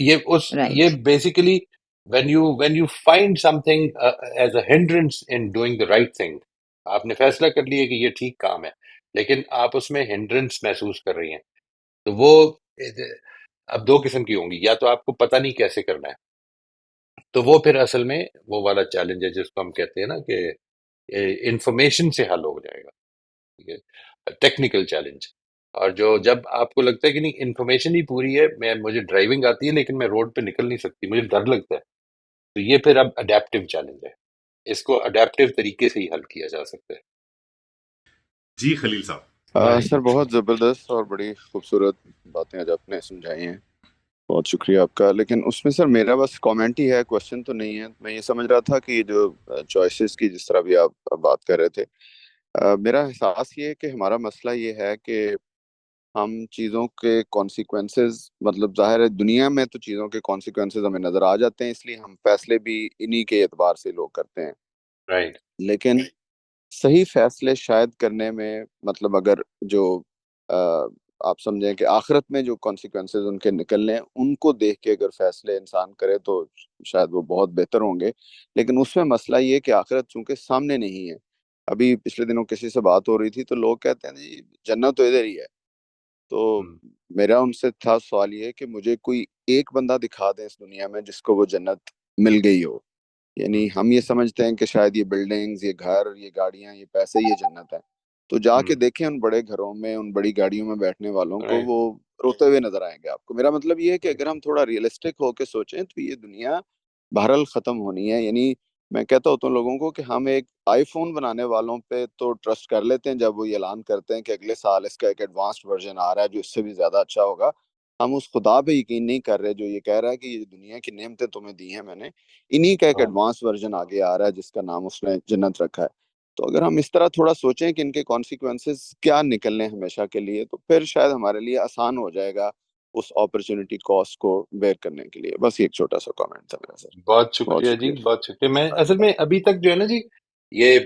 ये right. Basically when you find something as a hindrance in doing the right thing, आपने फैसला कर लिया कि ये ठीक काम है, लेकिन आप उसमें हिंड्रेंस महसूस कर रही हैं, तो वो अब दो किस्म की होंगी। या तो आपको पता नहीं कैसे करना है, तो वो फिर असल में वो वाला चैलेंज है जिसको हम कहते हैं ना कि इंफॉर्मेशन से हल हो जाएगा, ठीक है, टेक्निकल चैलेंज। और जो जब आपको लगता है कि नहीं, इन्फॉर्मेशन ही पूरी है, मैं मुझे ड्राइविंग आती है लेकिन मैं रोड पे निकल नहीं सकती, मुझे डर लगता है, तो ये फिर अब अडेप्टिव चैलेंज है। इसको अडेप्टिव तरीके से ही हल किया जा सकता है। जी खलील साहब। सर वालेकुम बहुत सलाम। ज़बरदस्त और बड़ी खूबसूरत बातें आज आपने समझाई हैं, बहुत शुक्रिया आपका। लेकिन उसमें सर मेरा बस कमेंट ही है, क्वेश्चन तो नहीं है। मैं ये समझ रहा था कि जो चॉइसेस की जिस तरह भी आप बात कर रहे थे, मेरा एहसास ये है कि हमारा मसला ये है कि हम चीज़ों के कॉन्सिक्वेंसेस, मतलब ज़ाहिर है दुनिया में तो चीज़ों के कॉन्सिक्वेंसेस हमें नज़र आ जाते हैं, इसलिए हम फैसले भी इन्हीं के एतबार से लोग करते हैं। राइट। लेकिन सही फैसले शायद करने में, मतलब अगर जो आप समझें कि आखिरत में जो कॉन्सिक्वेंसेस उनके निकलने हैं उनको देख के अगर फैसले इंसान करे तो शायद वो बहुत बेहतर होंगे। लेकिन उसमें मसला ये है कि आखिरत चूंकि सामने नहीं है। अभी पिछले दिनों किसी से बात हो रही थी तो लोग कहते हैं जी जन्नत तो इधर ही है। तो हम्म, मेरा उनसे था सवाल ये कि मुझे कोई एक बंदा दिखा दे इस दुनिया में जिसको वो जन्नत मिल गई हो। यानी हम ये समझते हैं कि शायद ये बिल्डिंग्स, ये घर, ये गाड़ियां, ये पैसे, ये जन्नत है। तो जाके देखें उन बड़े घरों में, उन बड़ी गाड़ियों में बैठने वालों को, राइट वो रोते हुए नजर आएंगे आपको। मेरा मतलब ये है कि राइट। अगर हम थोड़ा रियलिस्टिक होके सोचें तो ये दुनिया बहरहाल खत्म होनी है। यानी मैं कहता होता हूँ लोगों को कि हम एक आईफोन बनाने वालों पे तो ट्रस्ट कर लेते हैं जब वो ये ऐलान करते हैं कि अगले साल इसका एक एडवांस्ड वर्जन आ रहा है जो इससे भी ज्यादा अच्छा होगा। हम उस खुदा पे यकीन नहीं कर रहे जो ये कह रहा है कि ये दुनिया की नेमतें तुम्हें दी हैं मैंने, इन्हीं का एक हाँ, एडवांस वर्जन आगे आ रहा है जिसका नाम उसने जन्नत रखा है। तो अगर हम इस तरह थोड़ा सोचें कि इनके कॉन्सिक्वेंसेस क्या निकलने हमेशा के लिए, तो फिर शायद हमारे लिए आसान हो जाएगा उस अपॉर्चुनिटी कॉस्ट को बेयर करने के लिए। बस ये एक छोटा सा कमेंट था मेरा सर। बहुत बहुत शुक्रिया जी, शुक्रिया। बहुत शुक्रिया। मैं असल में अभी तक जो है ना जी, ये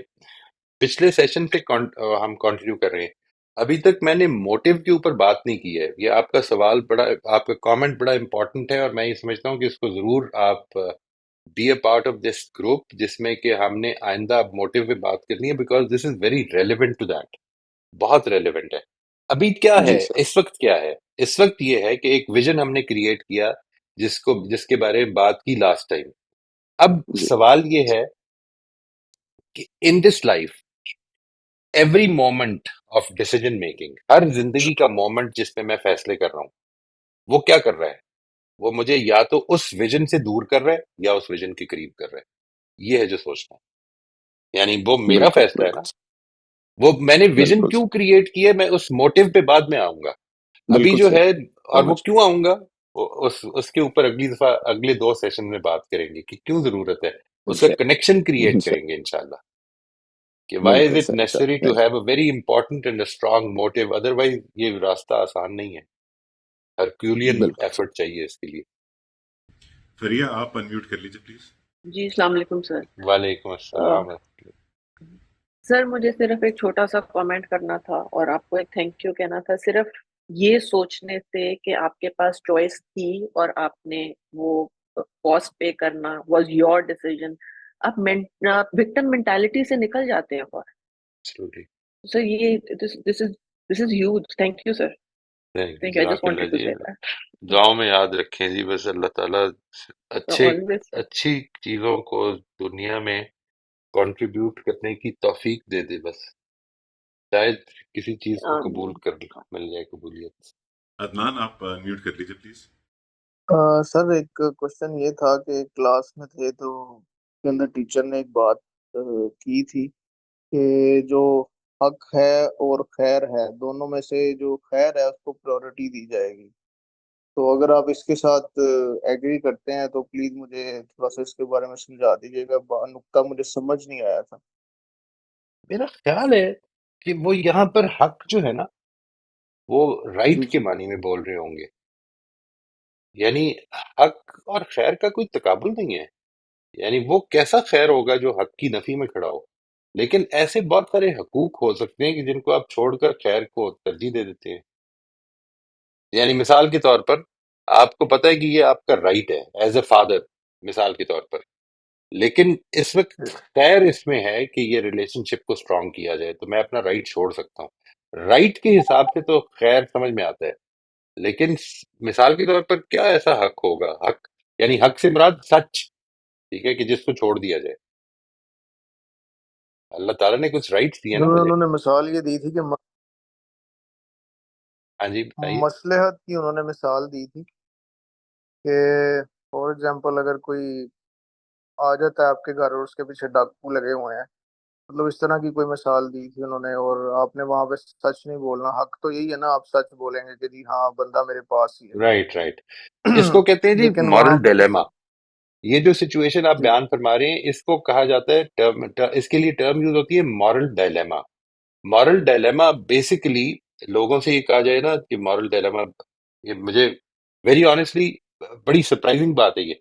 पिछले सेशन से हम कंटिन्यू कर रहे हैं। अभी तक मैंने मोटिव के ऊपर बात नहीं की है। ये आपका सवाल बड़ा, आपका कमेंट बड़ा इंपॉर्टेंट है, और मैं ये समझता हूँ कि इसको जरूर आप be a part of this group, जिसमें कि हमने आइंदा मोटिव पे बात करनी है, because this is very relevant to that. बहुत रेलिवेंट है। अभी क्या है, जी सर। इस वक्त क्या है? इस वक्त ये है कि एक विजन हमने क्रिएट किया, जिसके बारे में बात की लास्ट टाइम। अब जी सवाल ये है कि in this life, every moment of decision making, हर जिंदगी का मोमेंट जिसमें मैं फैसले कर रहा हूं, वो क्या कर रहा है? वो मुझे या तो उस विजन से दूर कर रहा है या उस विजन के करीब कर रहा है। ये है जो सोचना है। यानी वो मेरा बिल्कुल फैसला है बिल्कुल ना। वो मैंने विजन बिल्कुल क्यों सर। क्रिएट किया, मैं उस मोटिव पे बाद में आऊंगा। अभी बिल्कुल जो सही। है, और वो समझ क्यों आऊंगा, उसके ऊपर अगली दफा, अगले दो सेशन में बात करेंगे कि क्यों जरूरत है। उसका गया। कनेक्शन क्रिएट सर करेंगे इंशाल्लाह, कि व्हाई इज बिल्कुल इट सही necessary sir. To have a very important and a strong motive. Otherwise ये रास्ता आसान नहीं है, हरक्यूलियन बिल्कुल सर। एफर्ट चाहिए इसके लिए। फरिया आप अनम्यूट कर लीजिए प्लीज। जी, अस्सलाम वालेकुम सर। वालेकुम अ, अस्सलाम। सर मुझे सिर्फ एक छोटा सा कमेंट करना था और आपको एक थैंक यू कहना था। सिर्फ ये सोचने से कि आपके पास चॉइस थी और आपने वो कॉस्ट पे करना वाज योर डिसीजन, आप विक्टिम मेंटालिटी से निकल जाते हैं। और एब्सोल्युटली। सर ये this this is huge. Thank you sir. Thank you, you I just जाकिल्ला वांटेड टू जी। Say that. दुआओं में याद रखें जी, बस अल्लाह ताला अच्छे ऑलवेज। अच्छी चीजों को दुनिया में कंट्रीब्यूट करने की तौफीक दे दे बस, शायद किसी चीज को कबूल कर मिल जाए कबूलियत। अदनान, आप म्यूट कर लीजिए प्लीज। सर एक क्वेश्चन ये था कि क्लास में थे तो के अंदर टीचर ने एक बात की थी कि जो हक है और खैर है, दोनों में से जो खैर है उसको प्रायोरिटी दी जाएगी। तो अगर आप इसके साथ एग्री करते हैं तो प्लीज मुझे थोड़ा सा इसके बारे में समझा दीजिएगा, नुक्ता मुझे समझ नहीं आया था। मेरा ख्याल है कि वो यहाँ पर हक जो है ना, वो जी राइट के जी। मानी में बोल रहे होंगे। यानी हक और खैर का कोई तकाबुल नहीं है। यानी वो कैसा खैर होगा जो हक की नफी में खड़ा हो। लेकिन ऐसे बहुत सारे हकूक हो सकते हैं कि जिनको आप छोड़कर खैर को तरजीह दे देते हैं। यानी मिसाल के तौर पर आपको पता है कि ये आपका राइट है एज ए फादर, मिसाल के तौर पर, लेकिन इस वक्त खैर इसमें है कि ये रिलेशनशिप को स्ट्रांग किया जाए, तो मैं अपना राइट छोड़ सकता हूँ। राइट के हिसाब से तो खैर समझ में आता है, लेकिन मिसाल के तौर पर क्या ऐसा हक होगा? हक यानी हक से मुराद सच, ठीक है, कि जिसको छोड़ दिया जाए। अल्लाह ताला ने कुछ राइट्स दिए ना मुझे। उन्होंने मिसाल ये दी थी कि हाँ जी, बताइए। मसलहत की उन्होंने मिसाल दी थी कि फॉर एग्जांपल अगर कोई आ जाता है आपके घर और उसके पीछे डाकू लगे हुए हैं, मतलब इस तरह की कोई मिसाल दी थी उन्होंने, और आपने वहां पे सच नहीं बोलना। हक तो यही है ना, आप सच बोलेंगे कि जी हाँ बंदा मेरे पास ही राइट राइट, है। इसको कहते हैं जी लेकिन मॉरल वहां डिलेमा। ये जो सिचुएशन आप जी बयान फरमा रहे हैं, इसको कहा जाता है इसके लिए टर्म यूज होती है moral dilemma. Moral dilemma basically, लोगों से ये कहा जाए ना कि मॉरल डायलेमा, ये मुझे वेरी ऑनेस्टली बड़ी सरप्राइजिंग बात है ये,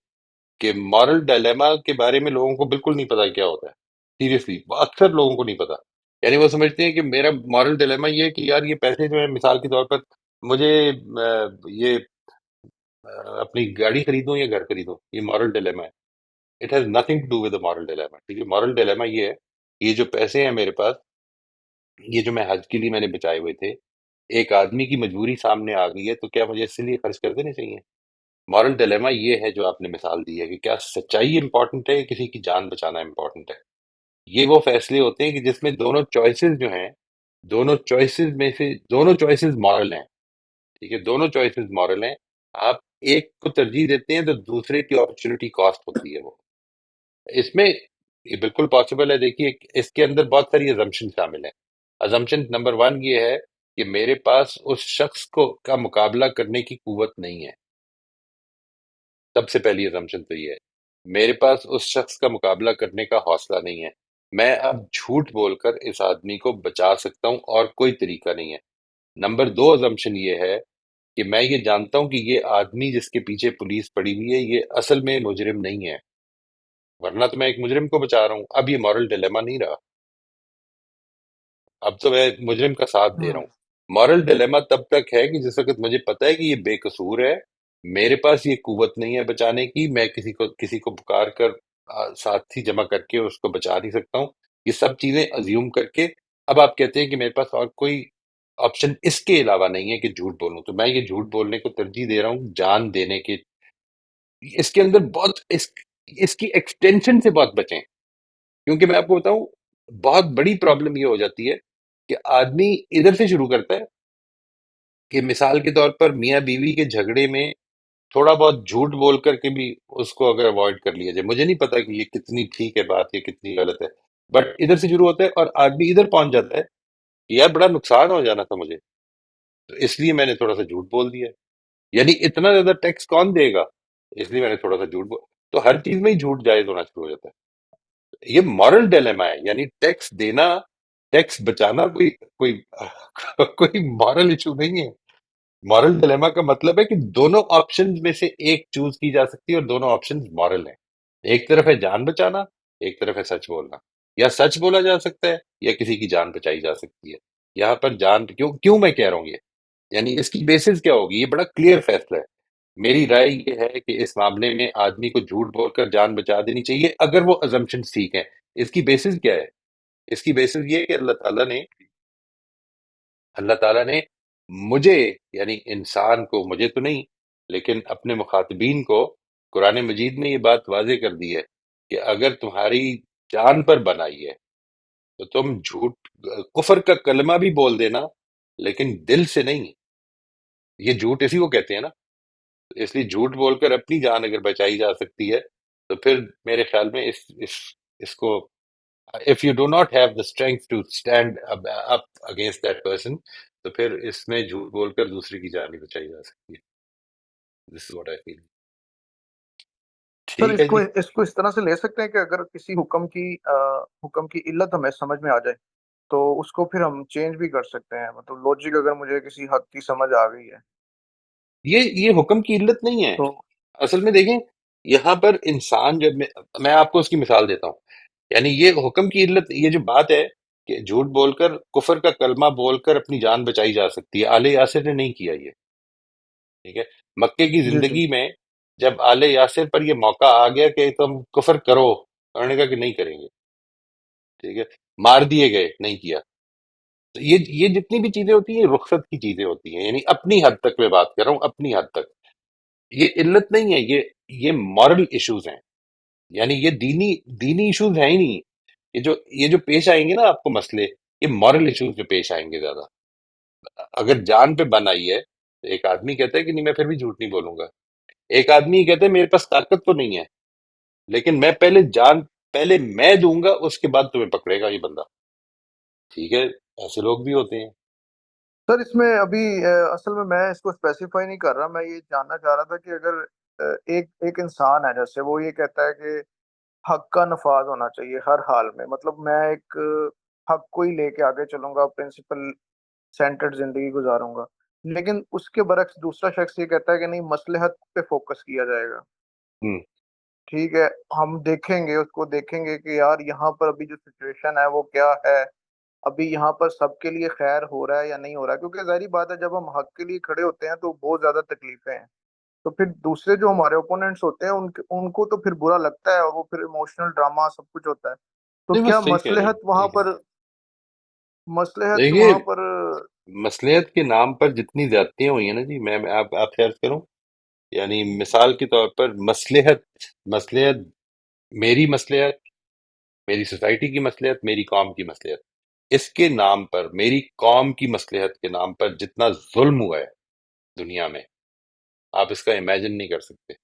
कि मॉरल डायलेमा के बारे में लोगों को बिल्कुल नहीं पता क्या होता है। सीरियसली अक्सर लोगों को नहीं पता। यानी वो समझते हैं कि मेरा मॉरल डिलेमा ये है कि यार ये पैसे जो है, मिसाल के तौर पर मुझे ये अपनी गाड़ी खरीदूं या घर खरीदूं, ये मॉरल डिलेमा है। It has nothing to do with the moral dilemma. ठीक है, मॉरल डिलेमा ये है, ये जो पैसे हैं मेरे पास, ये जो मैं हज के लिए मैंने बचाए हुए थे, एक आदमी की मजबूरी सामने आ गई है, तो क्या मुझे इसके लिए खर्च कर देने चाहिए? मॉरल डिलेमा ये है जो आपने मिसाल दी है, कि क्या सच्चाई इंपॉर्टेंट है या किसी की जान बचाना इंपॉर्टेंट है। ये वो फैसले होते हैं कि जिसमें दोनों चॉइसेस जो हैं, दोनों चॉइसेस में से दोनों चॉइसेस मॉरल हैं। ठीक है, दोनों चॉइसेस मॉरल हैं। आप एक को तरजीह देते हैं तो दूसरे की अपॉर्चुनिटी कॉस्ट होती है वो। इसमें ये बिल्कुल पॉसिबल है। देखिए, इसके अंदर बहुत सारी अजम्पशन शामिल है। अजम्पशन नंबर वन ये है कि मेरे पास उस शख्स को का मुकाबला करने की कुवत नहीं है। सबसे पहली अजम्पशन तो ये है, मेरे पास उस शख्स का मुकाबला करने का हौसला नहीं है। मैं अब झूठ बोलकर इस आदमी को बचा सकता हूं और कोई तरीका नहीं है। नंबर दो अजम्पशन ये है कि मैं ये जानता हूं कि ये आदमी जिसके पीछे पुलिस पड़ी हुई है, ये असल में मुजरिम नहीं है, वरना तो मैं एक मुजरिम को बचा रहा हूं। अब ये मॉरल डिलेमा नहीं रहा, अब तो मैं मुजरिम का साथ दे रहा हूँ। मॉरल डिलेमा तब तक है कि जिस वक्त मुझे पता है कि ये बेकसूर है, मेरे पास ये कुवत नहीं है बचाने की, मैं किसी को पुकार कर साथी जमा करके उसको बचा नहीं सकता हूँ। ये सब चीजें अज्यूम करके अब आप कहते हैं कि मेरे पास और कोई ऑप्शन इसके अलावा नहीं है कि झूठ बोलूं, तो मैं ये झूठ बोलने को तरजीह दे रहा हूँ जान देने के। इसके अंदर इसकी एक्सटेंशन से बहुत बचें, क्योंकि मैं आपको बताऊं, बहुत बड़ी प्रॉब्लम ये हो जाती है कि आदमी इधर से शुरू करता है कि मिसाल के तौर पर मियाँ बीवी के झगड़े में थोड़ा बहुत झूठ बोल करके भी उसको अगर अवॉइड कर लिया जाए, मुझे नहीं पता कि ये कितनी ठीक है बात, ये कितनी गलत है, बट इधर से शुरू होता है और आदमी इधर पहुंच जाता है कि यार बड़ा नुकसान हो जाना था मुझे, तो इसलिए मैंने थोड़ा सा झूठ बोल दिया। यानी इतना ज्यादा टैक्स कौन देगा, इसलिए मैंने थोड़ा सा झूठ बोल, तो हर चीज में ही झूठ जायज होना शुरू हो जाता है। ये मॉरल डिलेमा है। यानी टैक्स देना, टैक्स बचाना कोई कोई कोई मॉरल इशू नहीं है। मॉरल डिलेमा का मतलब है कि दोनों ऑप्शंस में से एक चूज की जा सकती है और दोनों ऑप्शंस मॉरल हैं। एक तरफ है जान बचाना, एक तरफ है सच बोलना। या सच बोला जा सकता है या किसी की जान बचाई जा सकती है। यहाँ पर जान क्यों क्यों मैं कह रहा हूँ ये, यानी इसकी बेसिस क्या होगी, ये बड़ा क्लियर फैसला है। मेरी राय ये है कि इस मामले में आदमी को झूठ बोलकर जान बचा देनी चाहिए, अगर वो अजम्पशन ठीक है। इसकी बेसिस क्या है? इसकी बेसिस ये है कि अल्लाह ताला ने मुझे यानी इंसान को, मुझे तो नहीं लेकिन अपने मुखातबीन को कुरान मजीद में ये बात वाज़े कर दी है कि अगर तुम्हारी जान पर बनाई है तो तुम झूठ कुफर का कलमा भी बोल देना, लेकिन दिल से नहीं। ये झूठ इसी को कहते हैं ना। इसलिए झूठ बोलकर अपनी जान अगर बचाई जा सकती है तो फिर मेरे ख्याल में इसको, if you do not have the strength to stand up against that person, तो फिर इसमें झूठ बोलकर दूसरे की जान ही बचाई जा सकती है। This is what I feel. Sir ठीक है इसको जी। इसको इस तरह से ले सकते हैं कि अगर किसी हुक्म की इल्लत हमें समझ में आ जाए तो उसको फिर हम चेंज भी कर सकते हैं, मतलब लॉजिक अगर मुझे किसी हद की समझ आ गई है ये हुक्म की इल्लत नहीं है। तो। असल में देखें, यहाँ पर इंसान जब मैं आपको उसकी मिसाल देता हूँ। यानी ये हुक्म की इल्लत, ये जो बात है कि झूठ बोलकर कुफर का कलमा बोलकर अपनी जान बचाई जा सकती है, आले यासिर ने नहीं किया ये। ठीक है। मक्के की जी जी। जिंदगी में जब आले यासिर पर ये मौका आ गया कि तुम कुफर करो, उन्होंने कहा कि नहीं करेंगे। ठीक है। मार दिए गए, नहीं किया। तो ये जितनी भी चीजें होती हैं, ये रुखसत की चीजें होती हैं, यानी अपनी हद तक मैं बात कर रहा हूँ, अपनी हद तक। ये इल्लत नहीं है, ये मॉरल इश्यूज हैं। यानी ये दीनी दीनी इश्यूज हैं ही नहीं। ये जो पेश आएंगे ना आपको मसले, ये मॉरल इश्यूज पे पेश आएंगे ज्यादा। अगर जान पे बन आई है तो एक आदमी कहता है कि नहीं मैं फिर भी झूठ नहीं बोलूंगा। एक आदमी कहता है मेरे पास ताकत तो नहीं है, लेकिन मैं पहले मैं दूंगा, उसके बाद तुम्हें पकड़ेगा ये बंदा। ठीक है। ऐसे लोग भी होते हैं। सर इसमें अभी असल में मैं इसको स्पेसिफाई नहीं कर रहा, मैं ये जानना चाह रहा था कि अगर एक एक इंसान है, जैसे वो ये कहता है कि हक का नफाज होना चाहिए हर हाल में, मतलब मैं एक हक को ही लेके आगे चलूंगा, प्रिंसिपल सेंटर्ड जिंदगी गुजारूंगा, लेकिन उसके बरक्स दूसरा शख्स ये कहता है कि नहीं, मसलहत पे फोकस किया जाएगा। हम्म। ठीक है, हम देखेंगे, उसको देखेंगे कि यार यहाँ पर अभी जो सिचुएशन है वो क्या है, अभी यहाँ पर सबके लिए खैर हो रहा है या नहीं हो रहा है, क्योंकि जाहिर बात है जब हम हक के लिए खड़े होते हैं तो बहुत ज्यादा तकलीफें हैं, तो फिर दूसरे जो हमारे ओपोनेंट्स होते हैं उनको तो फिर बुरा लगता है और वो फिर इमोशनल ड्रामा सब कुछ होता है। तो नहीं, क्या बस सही कह रहे हैं, सही कह रहे हैं। मसलहत देखिए, वहां पर। मसलियत के नाम पर जितनी ज्यादतियां हुई है ना जी, मैं आपसे अर्ज करूं। यानी मिसाल के तौर पर मसलियत मसलियत मेरी मसलियत, मेरी सोसाइटी की मसलियत, मेरी कौम की मसलियत, इसके नाम पर, मेरी कौम की मसलियत के नाम पर जितना जुल्म हुआ है दुनिया में, आप इसका इमेजिन नहीं कर सकते।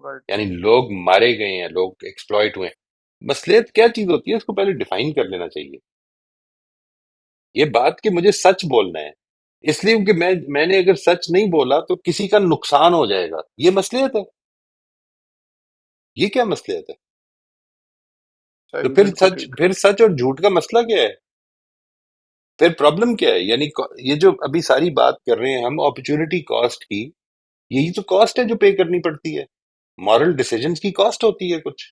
राइट। यानी लोग मारे गए हैं, लोग एक्सप्लॉइट हुए हैं। मसलियत क्या चीज होती है, इसको पहले डिफाइन कर लेना चाहिए। ये बात कि मुझे सच बोलना है, इसलिए कि मैंने अगर सच नहीं बोला तो किसी का नुकसान हो जाएगा, ये मसलियत है? ये क्या मसलियत है? तो सही, बिल्कुल ठीक। फिर सच और झूठ का मसला क्या है? फिर प्रॉब्लम क्या है? यानी ये जो अभी सारी बात कर रहे हैं हम अपॉर्चुनिटी कॉस्ट की, यही तो कॉस्ट है जो पे करनी पड़ती है। मॉरल डिसीजंस की कॉस्ट होती है कुछ।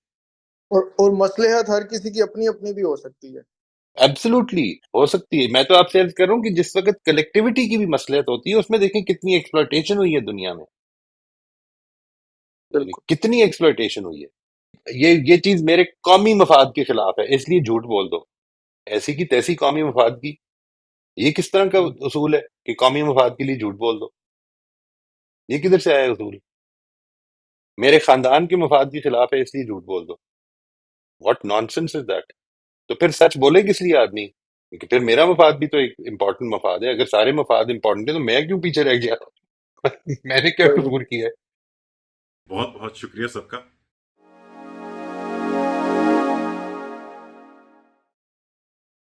और मसलहत हर किसी की अपनी अपनी भी हो सकती है। एब्सोल्युटली हो सकती है। मैं तो आपसे अर्ज कर रहा हूँ कि जिस वक्त कलेक्टिविटी की भी मसलियत होती है, उसमें देखें कितनी एक्सप्लॉयटेशन हुई है दुनिया में। यानी बिल्कुल। कितनी एक्सप्लॉयटेशन हुई है। ये चीज मेरे कौमी मफाद के खिलाफ है, इसलिए झूठ बोल दो। ऐसी की तैसी कौमी मफाद की, ये किस तरह का हम्म। उसूल है कि कौमी मफाद के लिए झूठ बोल दो? ये किधर से आया उसूल? मेरे खानदान के मफाद के खिलाफ है, इसलिए झूठ बोल दो। What nonsense is that? तो फिर सच बोले किस लिए आदमी? क्योंकि फिर मेरा मफाद भी तो एक इम्पोर्टेंट मफाद है। अगर सारे मफाद इम्पोर्टेंट है तो मैं क्यों पीछे रह गया? मैंने क्या सही। कसूर किया है? बहुत बहुत शुक्रिया सबका।